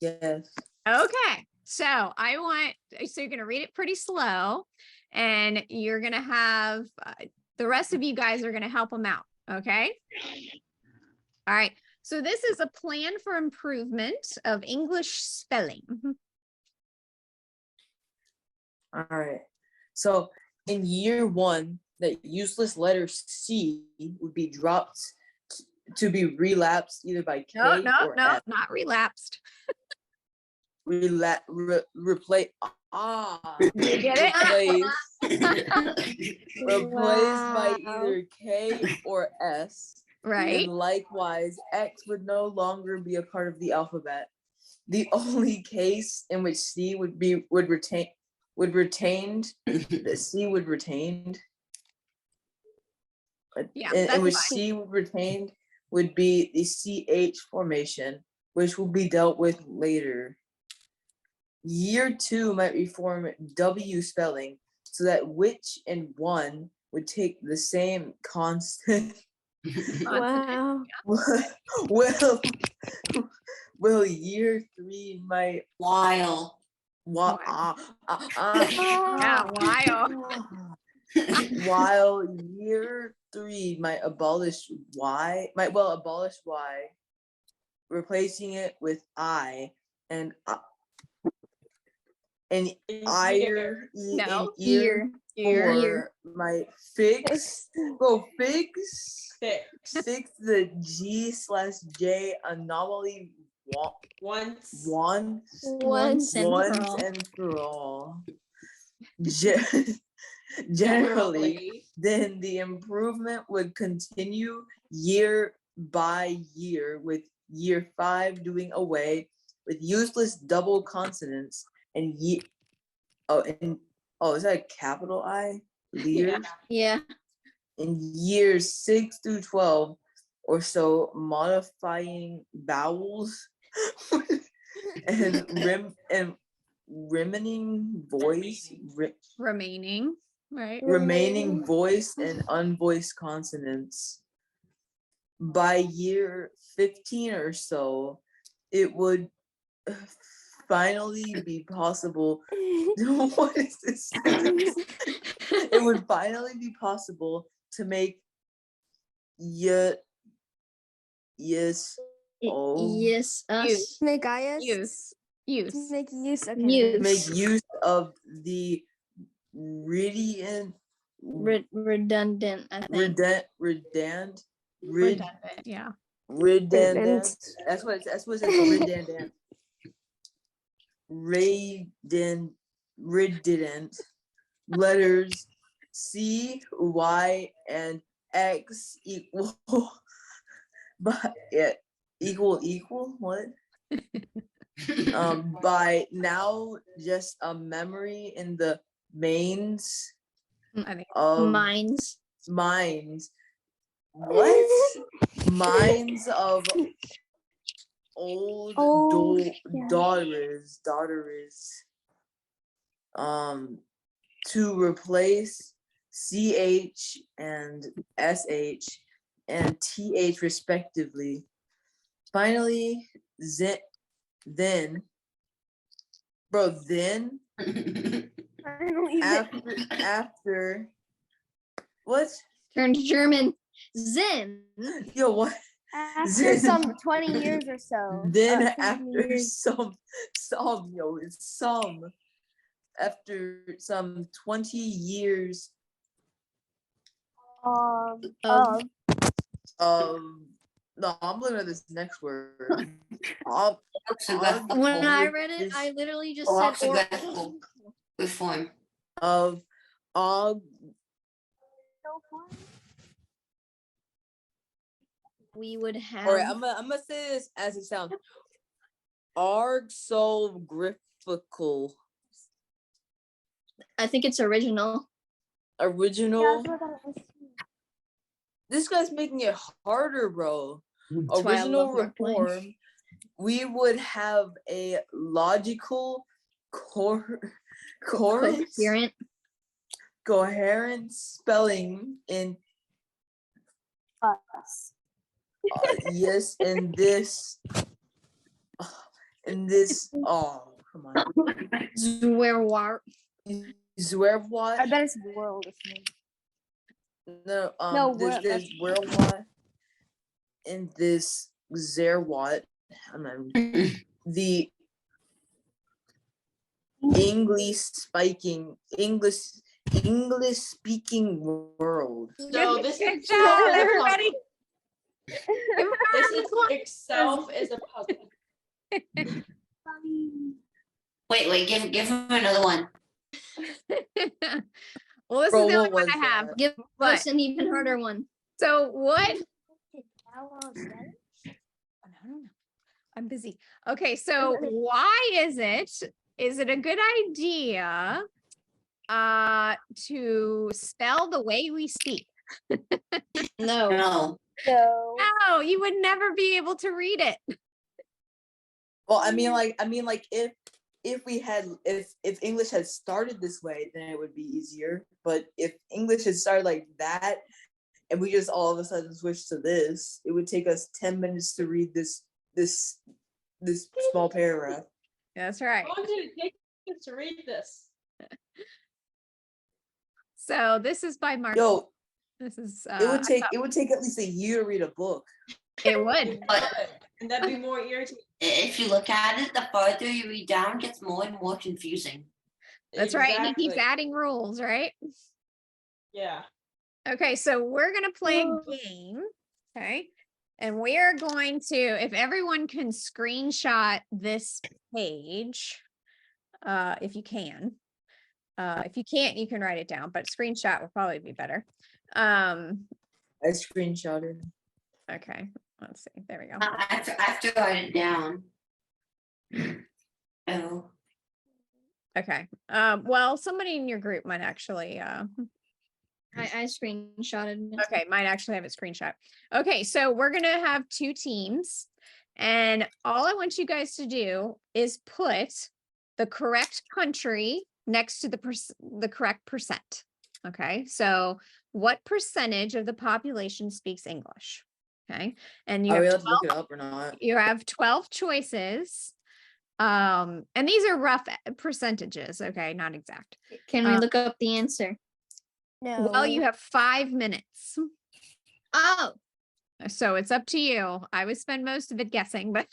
Yes. Okay. So you're going to read it pretty slow and you're going to have the rest of you guys are going to help him out. Okay. All right. So this is a plan for improvement of English spelling. All right. So in year 1, the useless letter C would be dropped to be relapsed either by K No, no, or no, F. not relapsed. Replace. You get it? Replaced by Wow. either K or S. Right. And likewise, X would no longer be a part of the alphabet. The only case in which C would retained. Yeah, In that's which fine. C would retained would be the CH formation, which will be dealt with later. Year 2 might reform W spelling so that which and one would take the same constant. Wow. Well, year 3 might While. Yeah, while. while year 3 might abolish Y, replacing it with I and Ear. No, year Ear. 4 might fix Six. the G/J anomaly Once. Once and for all. and for all. Generally, then the improvement would continue year by year, with year 5 doing away with useless double consonants and is that a capital I? Leers? Yeah. In years 6 through 12 or so, modifying vowels and remaining voice, Remaining. Right. remaining voiced and unvoiced consonants. By year 15 or so, it would finally be possible. What is this? It would finally be possible to make yes, Yes. Us. Use. Make IS. Use. Make use. Okay. Use. make use of the redundant, Redundant, I think. Redundant. Yeah. redundant. That's what it's redundant. Redundant letters C, Y, and X equal, but yeah, equal what? By now just a memory in the mains I think of Minds. What? Minds of old Yeah. daughters. To replace CH and SH and TH respectively. Finally, then I don't even. after what? Turned German. Zen. Yo, what? After some 20 years or so. Then 20 after years. after some 20 years Of no, I'm looking at this next word. Ob- when I of read it, this- I literally just said Orthographical reform. of we would have. all right, I'm gonna say this as it sounds. Argographical. I think it's original. Original. This guy's making it harder, bro. That's why I Original love Mark Twain. reform. We would have a logical coherent spelling in Us. yes in this oh come on Zwerwar. Zwerwat. I bet it's world. No, No, there's Werewat and this Zerwat. The English speaking world. So this Good is job, everybody. This is itself is a puzzle. Wait, give him another one. Well, this Bro, is the only what one was I have. that? Give But- us an even harder one. So what? I Oh, no, no. I'm busy. Okay, so why is it a good idea to spell the way we speak? No. No. So No, you would never be able to read it. Well, I mean, like if English had started this way, then it would be easier. But if English had started like that, and we just all of a sudden switched to this, it would take us 10 minutes to read this small paragraph. That's right. How long did it take you to read this? So this is by Mark. Yo, This is it would take at least a year to read a book. it would. But And that'd be more irritating. if you look at it, the farther you read down, it gets more and more confusing. That's right. He keeps Exactly. adding rules, right? Yeah. Okay, so we're gonna play a game. Okay. And we're going to, if everyone can screenshot this page, if you can. If you can't, you can write it down, but screenshot would probably be better. I screenshotted. Okay, let's see. There we go. I have to write it down. Oh. Okay. Well, somebody in your group might actually I screenshotted it. okay, might actually have a screenshot. Okay, so we're gonna have two teams, and all I want you guys to do is put the correct country next to the correct percent. Okay, so what percentage of the population speaks English? Okay, and you Are we have allowed to look it up or not? you have 12 choices. And these are rough percentages, okay, not exact. Can we look up the answer? no. Well, you have 5 minutes. Oh, So it's up to you. I would spend most of it guessing, but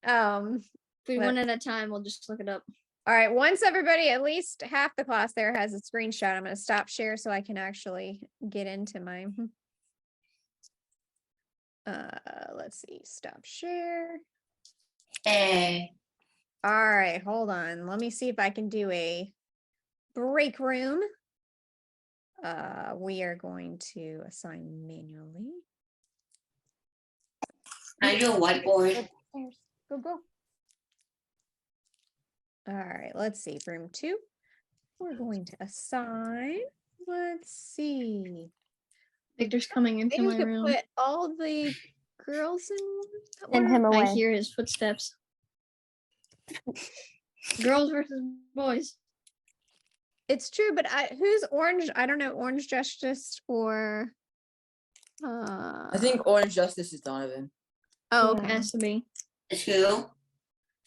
if we Let- one at a time, we'll just look it up. all right, once everybody, at least half the class there has a screenshot, I'm going to stop share so I can actually get into my let's see, stop share. Hey. All right, hold on. Let me see if I can do a break room. We are going to assign manually. I do a whiteboard. Go, go. All right, let's see, room 2. We're going to assign, let's see. Victor's coming into Maybe we my could room. put all the girls in one. Send him I away. hear his footsteps. Girls versus boys. It's true, but who's orange? I don't know, Orange Justice or I think Orange Justice is Donovan. oh, Yeah. okay. Has to be. It's who?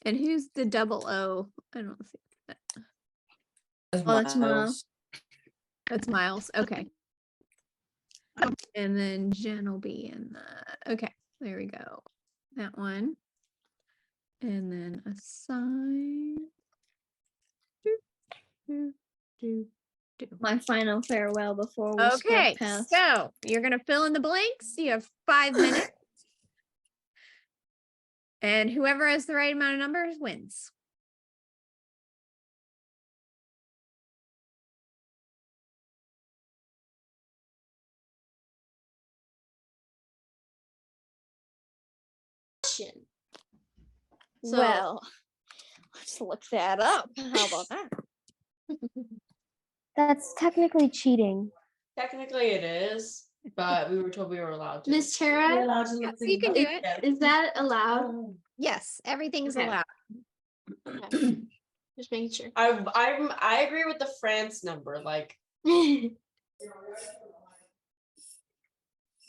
And who's the double O? I don't see that. Oh, that's Miles. That's Miles. Okay. And then Jen will be in the, okay, there we go. That one. And then assign. Do, do, do, do. My final farewell before we Okay, step past. so you're gonna fill in the blanks. You have 5 minutes. And whoever has the right amount of numbers wins. Question. So- Well, let's look that up. How about that? That's technically cheating. Technically it is, but we were told we were allowed to. Miss Tara, Yes, you can do it. is that allowed? Yes, everything's Okay. allowed. Okay. Just making sure. I agree with the France number. Like All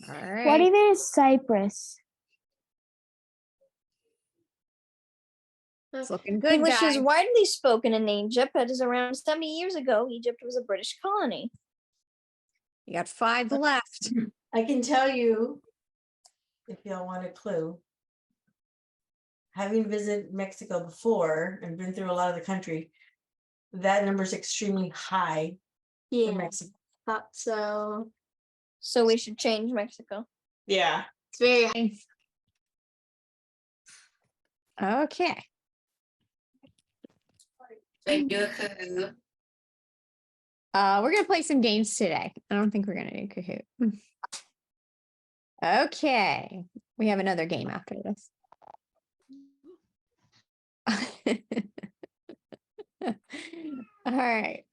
What right. even is Cyprus? It's looking good, English is guys. widely spoken in Egypt, but as around 70 years ago, Egypt was a British colony. You got 5 left. I can tell you, if y'all want a clue, having visited Mexico before and been through a lot of the country, that number is extremely high for Yeah, Mexico. thought so. So we should change Mexico. yeah. It's very high. Okay. So do a Kahoot. We're gonna play some games today. I don't think we're gonna do Kahoot. Okay, we have another game after this. All right.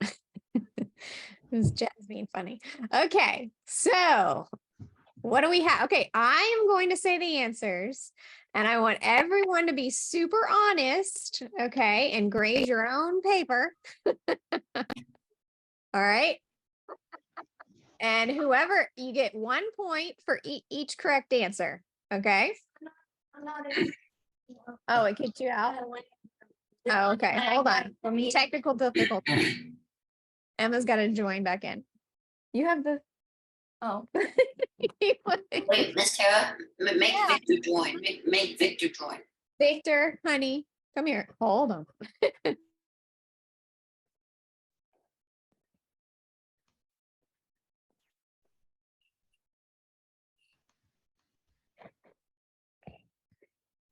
This Jen's being funny. Okay, so what do we have? Okay, I am going to say the answers, and I want everyone to be super honest, okay, and grade your own paper. All right. And whoever, you get 1 point for each correct answer. Okay. Oh, it kicked you out. Oh, okay. Hold on. Technical difficulty. Emma's got to join back in. You have the. Oh. Wait, Miss Tara, make Yeah. Victor join. Make Victor join. Victor, honey, come here. Hold on.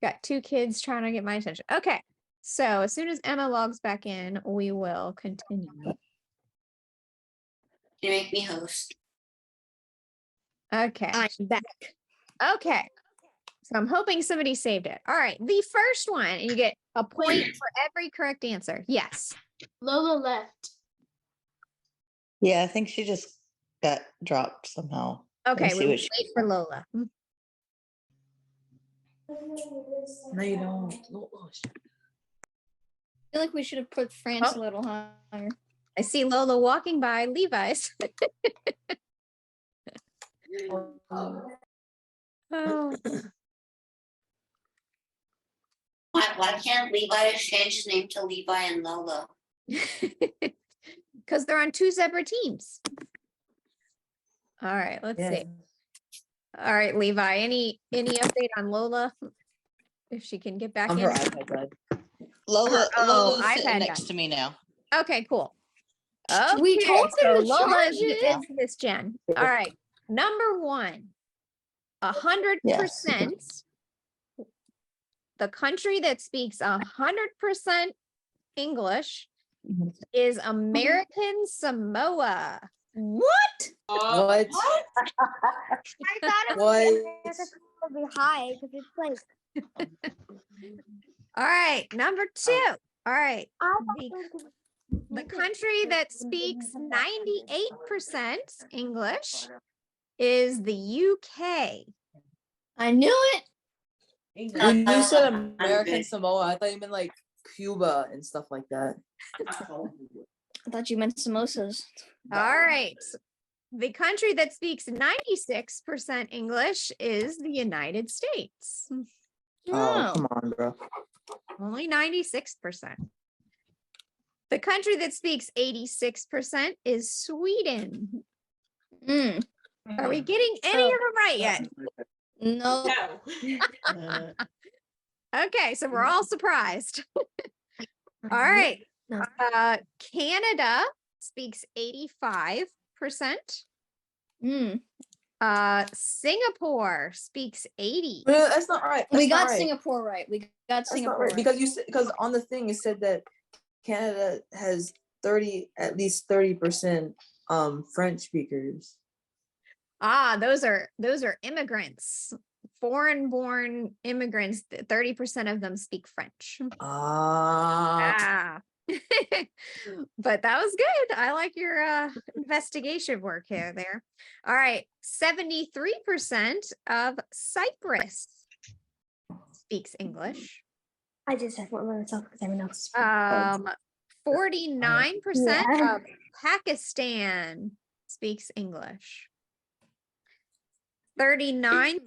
Got 2 kids trying to get my attention. Okay. So as soon as Emma logs back in, we will continue. Can you make me host? Okay. I'm back. Okay. So I'm hoping somebody saved it. All right. The first one, and you get a point for every correct answer. Yes. Lola left. Yeah, I think she just got dropped somehow. Okay. see We what wait she- for Lola. No, you don't. No, oh, I feel like we should have put France Oh. a little higher. I see Lola walking by Levi's. Oh. Why can't Levi change his name to Levi and Lola? Because they're on 2 separate teams. All right, let's yeah. see. All right, Levi, any update on Lola? If she can get back On in. her iPad died. Lola, Oh, Lola's iPad sitting guy. next to me now. Okay, cool. Okay, We told so her to Lola charge is it. Miss Jen. All right, number 1, 100%. The country that speaks 100% English Mhm. is American Samoa. What? What? I thought it What? would be high because it's like All right, number 2. All right, I thought The- it was the country that speaks 98% English is the UK. I knew it. When you said I'm American good. Samoa, I thought you meant like Cuba and stuff like that. I thought you meant samosas. All right. The country that speaks 96% English is the United States. Oh, Oh. come on, bro. Only 96%. The country that speaks 86% is Sweden. Mm. Are we getting any of them right yet? No. No. Uh, Okay, so we're all surprised. All right. No. Canada speaks 85%. Mm. Singapore speaks 80. No, that's not right. We That's not got right. Singapore right. We got That's Singapore not right right. because because on the thing it said that Canada has at least 30% French speakers. Ah, those are immigrants. Foreign-born immigrants. 30% of them speak French. Ah, Ah. But that was good. I like your investigation work here there. All right. 73% of Cyprus speaks English. I just have one myself because everyone else. is 49% Yeah. of Pakistan speaks English. 39%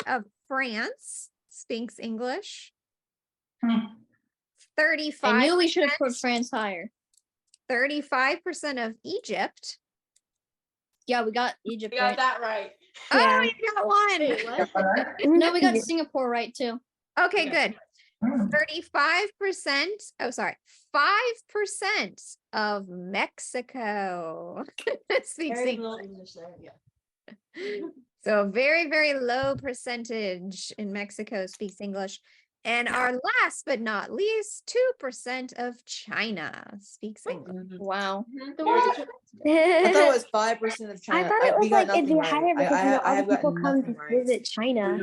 of France speaks English. 35% I knew we should have put France higher. 35% of Egypt. Yeah, we got Egypt We got right. that right. Oh, you got one. Wait, what? No, we got Singapore right too. Okay, Okay. good. 35%. Oh, sorry. 5% of Mexico speaks Very English. little English there. Yeah. So a very, very low percentage in Mexico speaks English. And our last but not least, 2% of China speaks English. Wow. Mhm. I thought it was 5% of China. I thought it we was got like it'd be nothing higher right. because you know, I all have the people gotten come to nothing right. visit China.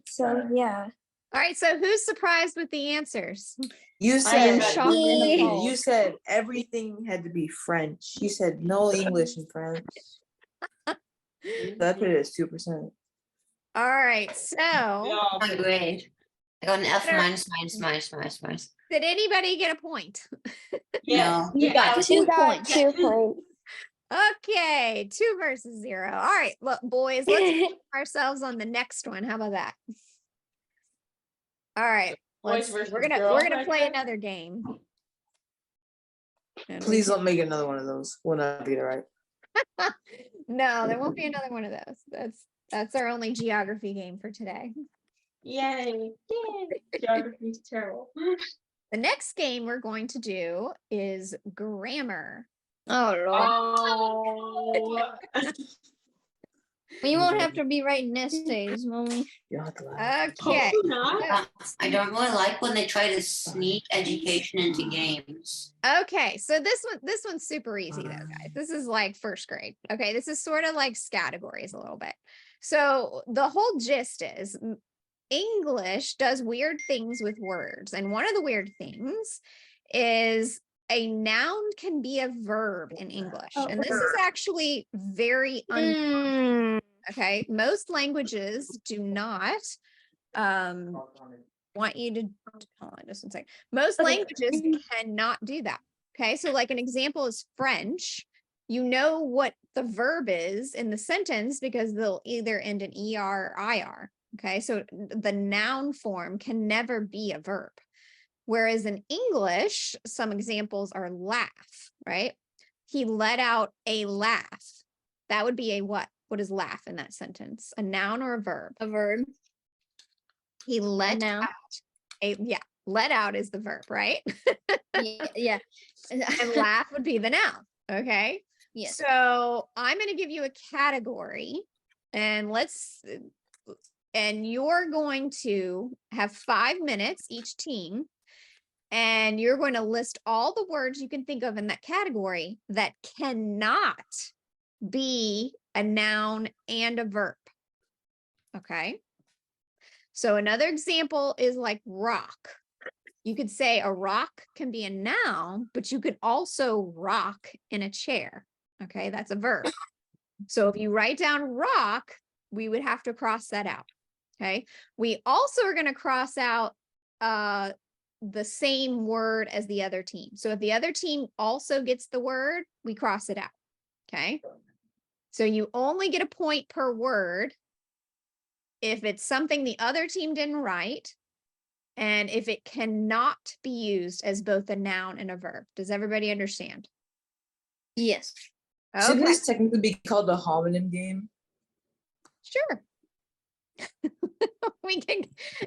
So yeah. All right, so who's surprised with the answers? You I said am shocked and me. appalled. You said everything had to be French. You said no English in French. That put it as 2%. All right, so Yeah. My grade. I got an F Better- minus. did anybody get a point? Yeah. You got Yeah. 2 You got points. 2 points. Okay, 2 versus 0. All right, look, boys, let's put ourselves on the next one. How about that? All right, Boys versus we're gonna girls, I play think. another game. And we Please can- don't make another one of those. We'll not get it right. No, there won't be another one of those. That's our only geography game for today. Yay. Yay. Geography's terrible. The next game we're going to do is grammar. Oh Lord. Oh. We won't have to be writing essays, won't we? You'll have to laugh. Okay. Hopefully not. I don't really like when they try to sneak education into games. Okay, so this one's super easy though, guys. This is like first grade. Okay, this is sort of like categories a little bit. So the whole gist is English does weird things with words, and one of the weird things is a noun can be a verb in English, and this is actually very okay. Most languages do not want you to hold on just one second. Most Okay. languages cannot do that. Okay, so like an example is French. You know what the verb is in the sentence because they'll either end in ER or IR. Okay, so the noun form can never be a verb. Whereas in English, some examples are laugh, right? He let out a laugh. That would be a what? What is laugh in that sentence? A noun or a verb? A verb. He let noun. out let out is the verb, right? Yeah. And laugh would be the noun. Okay. Yes. So I'm going to give you a category and you're going to have 5 minutes each team. And you're going to list all the words you can think of in that category that cannot be a noun and a verb. Okay. So another example is like rock. You could say a rock can be a noun, but you could also rock in a chair. Okay, that's a verb. So if you write down rock, we would have to cross that out. Okay. We also are going to cross out the same word as the other team. So if the other team also gets the word, we cross it out. Okay. So you only get a point per word if it's something the other team didn't write, and if it cannot be used as both a noun and a verb. Does everybody understand? Yes. Shouldn't Okay. this technically be called the homonym game? Sure. We can,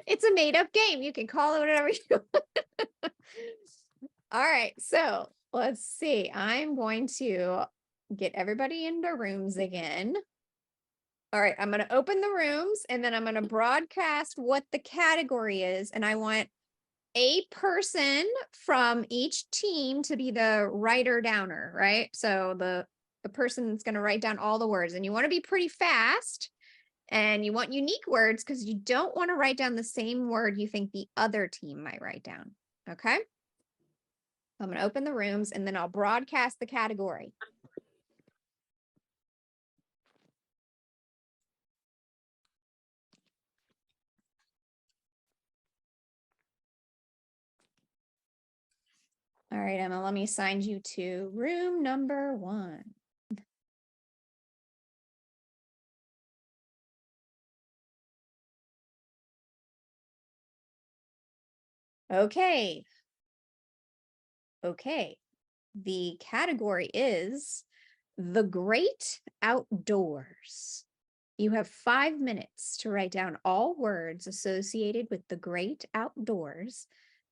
it's a made up game. You can call it whatever you want. All right, so let's see. I'm going to get everybody in their rooms again. All right, I'm going to open the rooms and then I'm going to broadcast what the category is. And I want a person from each team to be the writer downer, right? So the person that's going to write down all the words, and you want to be pretty fast and you want unique words because you don't want to write down the same word you think the other team might write down. Okay. I'm going to open the rooms and then I'll broadcast the category. All right, Emma, let me assign you to room number 1. Okay. Okay. The category is the great outdoors. You have 5 minutes to write down all words associated with the great outdoors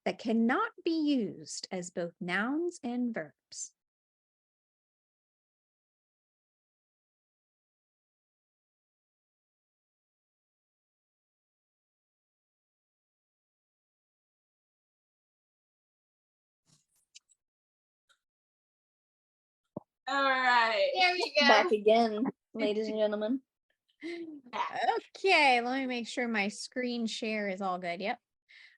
that cannot be used as both nouns and verbs. All right. There we go. Back again, ladies and gentlemen. Okay, let me make sure my screen share is all good. Yep.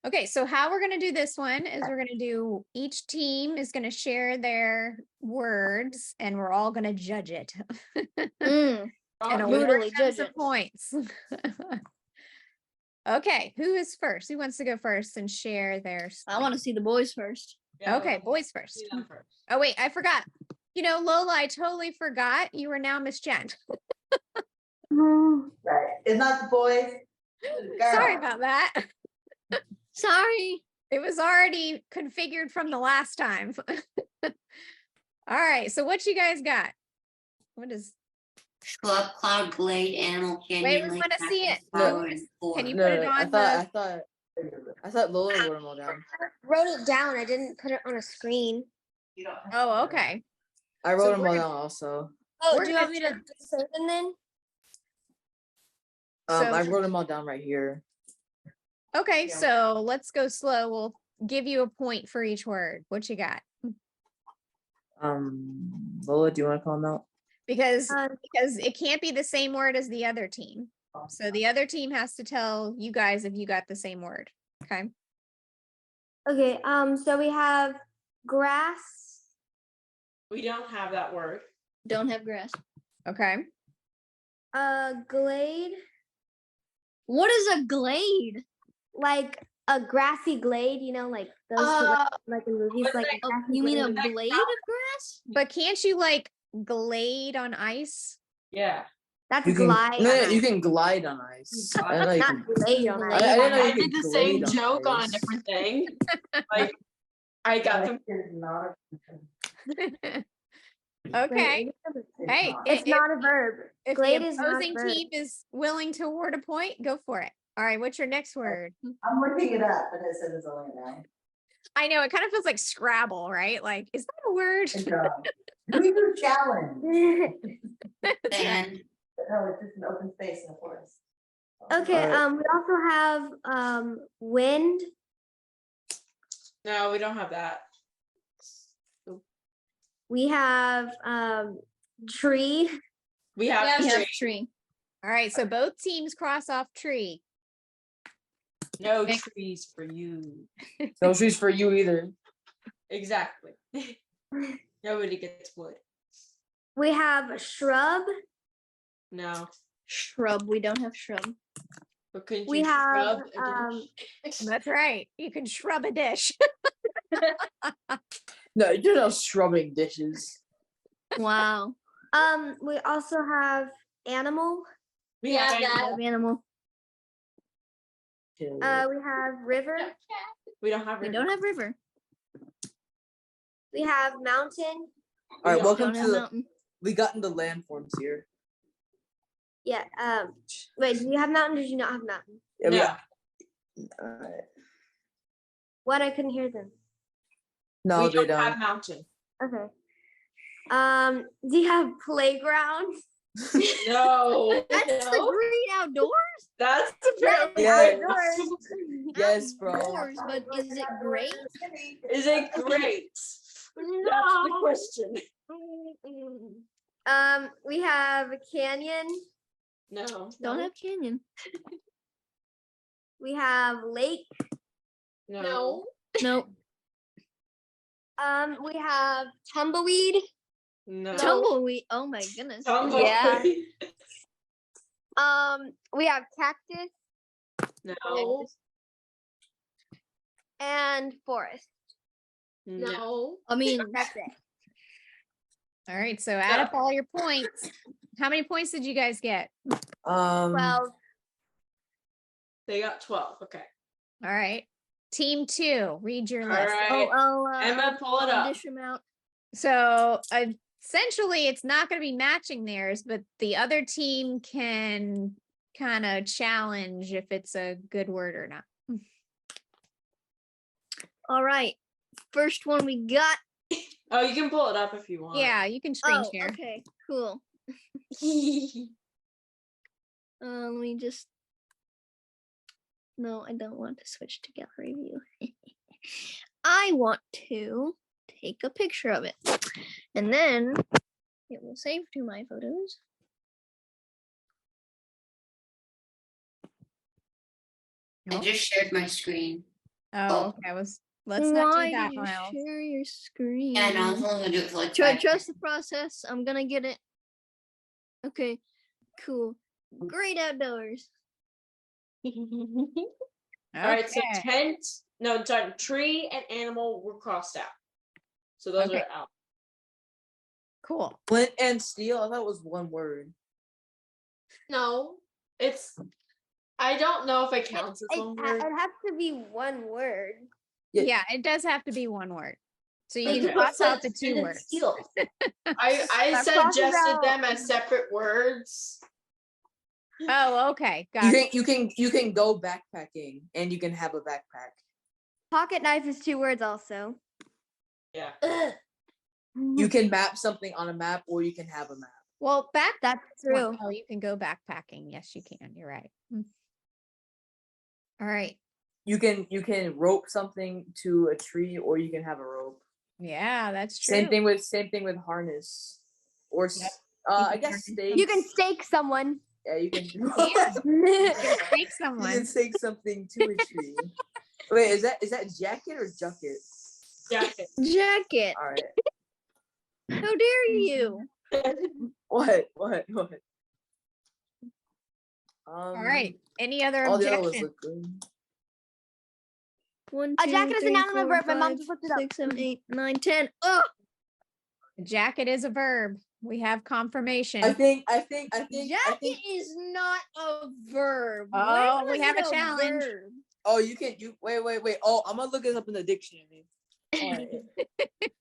Okay, so how we're going to do this one is we're going to do, each team is going to share their words and we're all going to judge it. Mm, And brutally award them judge some it. points. Okay, who is first? Who wants to go first and share their I want to see the boys first. Okay, boys first. Oh wait, I forgot. You know, Lola, I totally forgot you were now Miss Jen. Right. It's not the boys. Sorry about that. Sorry. It was already configured from the last time. All right, so what you guys got? What is? Shrub, cloud, glade, animal, canyon, Wait, we lake, want to see it. cactus, flower, Who and is- forest. Can you No, put it no, on? I thought Lola wrote them all down. Wrote it down. I didn't put it on a screen. Oh, okay. I So wrote them we're all gonna- down also. Oh, We're do you gonna want me to say them then? So- I wrote them all down right here. Okay, so let's go slow. We'll give you a point for each word. What you got? Lola, do you want to call them out? Because Um, it can't be the same word as the other team. So the other team has to tell you guys if you got the same word. Okay. Okay. So we have grass. We don't have that word. Don't have grass. Okay. Glade, What is a glade? like a grassy glade. You know, like those like in movies, what's like that? a grassy You mean a glade. blade of grass? But can't you like glade on ice? Yeah. That's You can, glide. no, on no, you ice. can glide on ice. I didn't know you Not can. glade on Glade. ice. I didn't know I you did could the same glade on joke on a ice. different thing. Like, I got them. Okay. Hey, It's not a verb. if Glade the is not a opposing verb. team is willing to award a point, go for it. All right, what's your next word? I'm looking it up, but it says it's only a noun. I know it kind of feels like Scrabble, right? Like, is that a word? Good job. Do your challenge. And No, it's just an open space in the forest. Okay. Alright. We also have wind. No, we don't have that. We have tree. We have We have tree. tree. All right, so both teams cross off tree. No Okay. trees for you. No trees for you either. Exactly. Nobody gets wood. We have shrub. No. Shrub. We don't have shrub. But couldn't We you have shrub a dish? That's right. You can shrub a dish. No, you're not scrubbing dishes. Wow. We also have animal. We Yeah, have that- animal. Have animal. We have river. We don't have We river. don't have river. We have mountain. All right, don't welcome Don't to have the. mountain. We got into landforms here. Yeah. Wait, do you have mountain or do you not have mountain? Yeah, we No. got- Alright. What? I couldn't hear them. No, we they don't have don't. mountain. Okay. Do you have playground? No. That's the no. green outdoors. That's apparently Yeah. great. Yes, bro. Outdoors, but is it great? Is it great? That's the question. We have a canyon. No. Don't have canyon. We have lake. No. No. We have tumbleweed. No. Tumbleweed. Oh my goodness. Tumbleweed. Yeah. We have cactus No. and forest. No. I mean, That's it. All right, so add up all your points. How many points did you guys get? Well, They got 12. Okay. All right. Team 2, read your All list. right. I'll Emma, pull it I'll up. dish 'em out. So essentially, it's not going to be matching theirs, but the other team can kind of challenge if it's a good word or not. All right. First one we got. Oh, you can pull it up if you want. Yeah, you can screen Oh, share. okay, cool. Let me just. No, I don't want to switch to gallery view. I want to take a picture of it, and then it will save to my photos. I just shared my screen. Oh, okay. Let's not Why do that, did you Miles. share your screen? Yeah, no, I was only gonna do it for like Try, 5 trust the process. I'm gonna get it. Okay, cool. Great outdoors. All right. So Okay. tent. No, sorry. Tree and animal were crossed out. So those Okay. are out. Cool. Flint and steel. I thought it was one word. No, it's. I don't know if it counts as one word. It has to be one word. Yeah. Yeah, it does have to be one word. So you Okay. can cross out the Flint 2 and words. steel. I That crosses suggested out- them as separate words. Oh, okay. Got it. You can go backpacking and you can have a backpack. Pocket knife is 2 words also. Yeah. You can map something on a map or you can have a map. Well, That's true. Oh, you can go backpacking. Yes, you can. You're right. All right. You can rope something to a tree or you can have a rope. Yeah, that's true. Same thing with harness. Or Yep. I guess stakes. You can stake someone. Yeah, you can You can stake you someone. can stake something to a tree. Wait, is that jacket or jacket? Jacket. Jacket. All right. How dare you? What? All right. Any other All the other ones objection? look good. 1, A 2, jacket is a 3, noun and a 4, verb. My mom 5, just looked it up. 6, 7, 8, 9, 10. Oh, Jacket is a verb. We have confirmation. I think jacket is not a verb. Oh, When we was have it a challenge. verb? oh you wait. Oh, I'm gonna look it up in the dictionary. All right.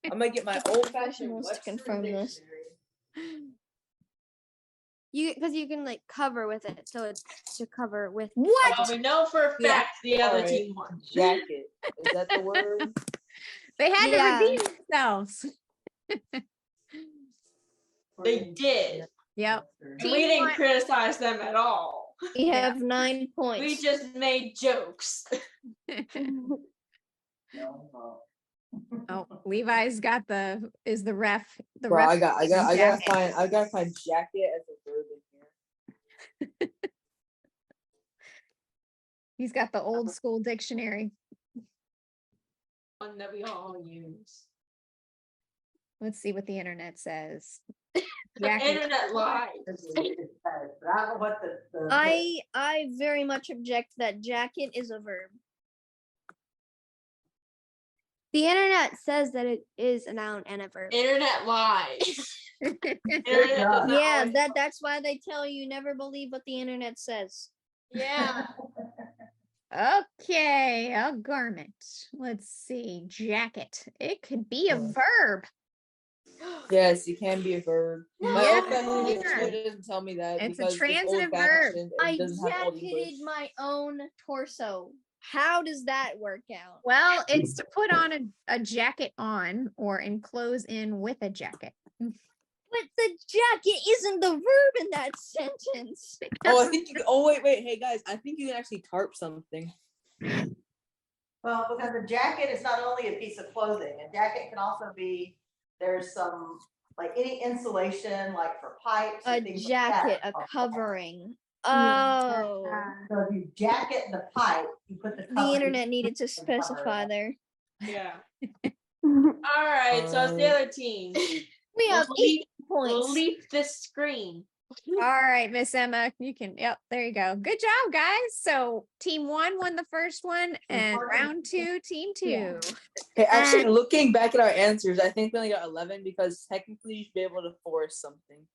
I'm gonna get my old fashioned Wants to confirm this. Because you can like cover with it, so it's to cover with. What? Well, we know for a fact Yeah. the other Alright. team won. Jacket. Is that the word? They had Yeah. to redeem themselves. They did. Yep. And we didn't criticize them at all. We have 9 points. We just made jokes. Oh, Levi's got is the ref. The Bro, ref. I gotta jacket. find jacket as a verb in here. He's got the old school dictionary. One that we all use. Let's see what the internet says. The Jacket. internet lies. But I don't know what the I very much object that jacket is a verb. The internet says that it is a noun and a verb. Internet lies. Internet does job. not Yeah, always- that's why they tell you never believe what the internet says. Yeah. Okay, a garment. Let's see. Jacket. It could be a verb. Yes, it can be a verb. My Yeah, old fashioned sure. dictionary doesn't tell me that It's a because it's transitive old verb. fashioned I and doesn't have old English. jacketed my own torso. How does that work out? Well, it's to put on a jacket on or enclose in with a jacket. But the jacket isn't the verb in that sentence. Oh, I think you. Oh, wait. Hey guys, I think you can actually tarp something. Well, because a jacket is not only a piece of clothing, a jacket can also be, there's some, like any insulation, like for pipes. A and things like jacket, that a are- covering. Yeah. Oh, So if you jacket the pipe, you put the. the covering internet needed to and cover it specify up. there. Yeah. All right. So it's the other team. We have We'll leave- 8 points. We'll leave this screen. All right, Miss Emma, you can. Yep, there you go. Good job, guys. So team 1 won the first one, and round 2, team 2. Yeah. Hey, actually, looking back at our answers, I think we only got 11 because technically you should be able to forest something,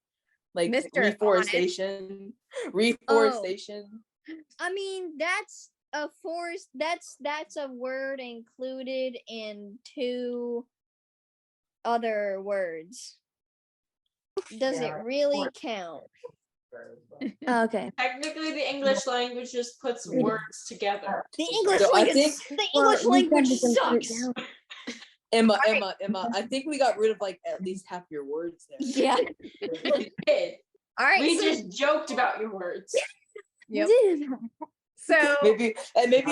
like Mr. reforestation. Reforestation. I mean, that's a forest. That's a word included in 2 other words. Does Yeah, it really count? Okay. Technically, the English language just puts words together. The English So I language. think- The Well, English you said language we can put it sucks. down. Emma. I think we got rid of like at least half your words there. Yeah. We did. All right, We so, just joked about your words. Yep. So Maybe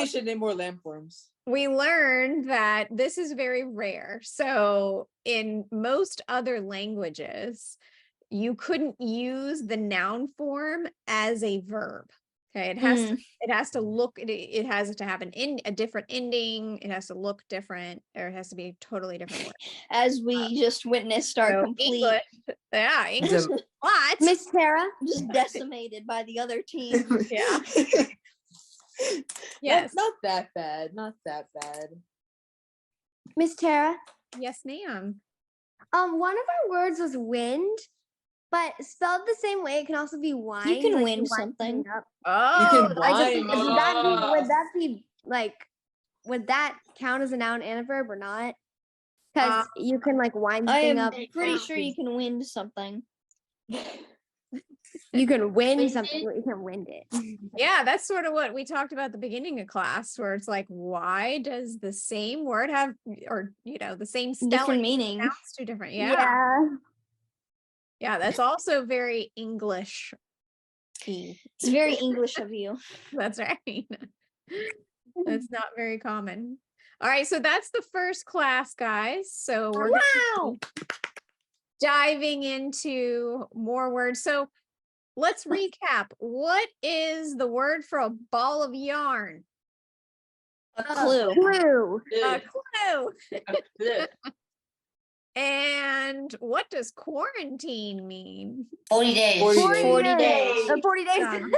you should name more landforms. we learned that this is very rare. So in most other languages, you couldn't use the noun form as a verb. Okay, it has to look, it has to have a different ending. It has to look different, or it has to be a totally different word. As we just witnessed our So complete English, yeah, English. What? Miss Tara, just decimated by the other team. Yeah. Yes. Not that bad. Not that bad. Miss Tara. Yes, ma'am. One of our words was wind, but spelled the same way. It can also be wine. can like wind wind something. up. Oh, can I just, wine. would that be like? Would that count as a noun and a verb or not? Because you can like wind the I thing am up. pretty sure you can wind something. You can win Wind something. it? You can wind it. yeah, that's sort of what we talked about at the beginning of class, where it's like, why does the same word have, or the same Different spelling meaning. sounds two different? Yeah, that's also very English. It's very English of you. That's right. That's not very common. All right, so that's the first class, guys. So we're gonna Wow. be diving into more words. So let's recap. What is the word for a ball of yarn? A clue. Clue. A clue. Good. And what does quarantine mean? 40 days. 40 days. 40 days.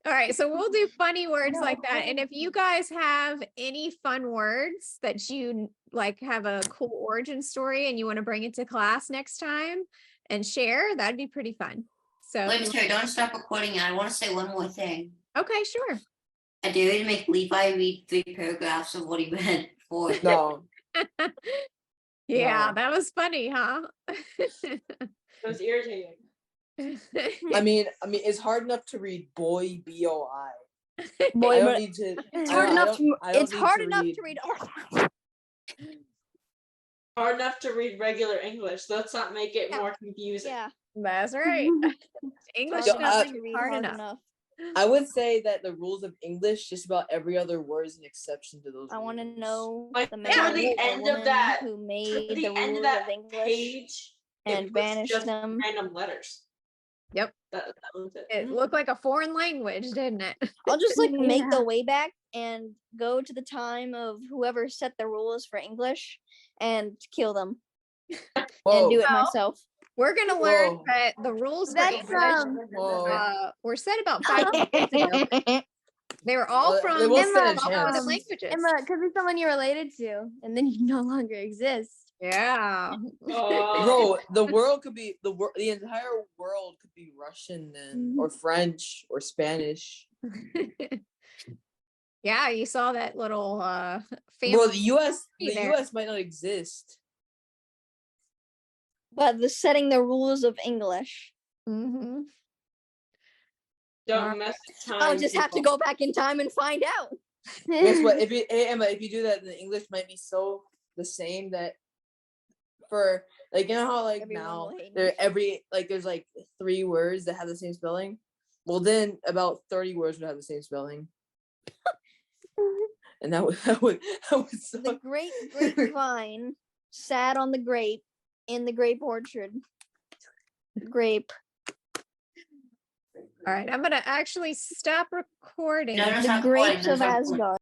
All right, so we'll do funny words like that. And if you guys have any fun words that you like have a cool origin story and you want to bring it to class next time and share, that'd be pretty fun. So, Wait, Miss Terry, don't stop recording yet. I want to say one more thing. okay, sure. I dare you to make Levi read 3 paragraphs of what he read before. No. Yeah, No. that was funny, huh? It was irritating. I mean, it's hard enough to read boy, B-O-I. Boy, I don't but need to. it's I hard don't- I enough don't- to. I don't It's need hard to enough read- to read. Hard enough to read regular English. Let's not make it more confusing. Yeah. That's right. English Yo, doesn't to read hard enough. I would say that the rules of English, just about every other word is an exception to those. I want to rules. know Like, the to man the or end of woman that- who To made the the end rules of that of English page, it and was banished just them. random letters. Yep. That was it. It looked like a foreign language, didn't it? I'll just like make Yeah. the way back and go to the time of whoever set the rules for English and kill them and do it Well, myself. We're gonna learn Whoa. that the rules for That's English Whoa. were set about 500 years ago. They were all Well, from they will stand a different chance. languages. Emma, could be someone you're related to, and then you no longer exist. Yeah. Oh. Bro, the world could be the entire world could be Russian then, or French, or Spanish. Yeah, you saw that little family. Well, the there. US might not exist. But the setting the rules of English. Mm-hmm. Don't mess with time. I'll just have to people. go back in time and find out. Guess what? If you, hey, Emma, if you do that, the English might be so the same that for like, you know how like Everyone now will hate there me. there's like 3 words that have the same spelling. Well, then about 30 words would have the same spelling, and that would The suck. great grapevine sat on the grape in the grape orchard. Grape. All right, I'm gonna actually stop recording. No, no, The stop grapes recording, no, of stop recording. Asgard.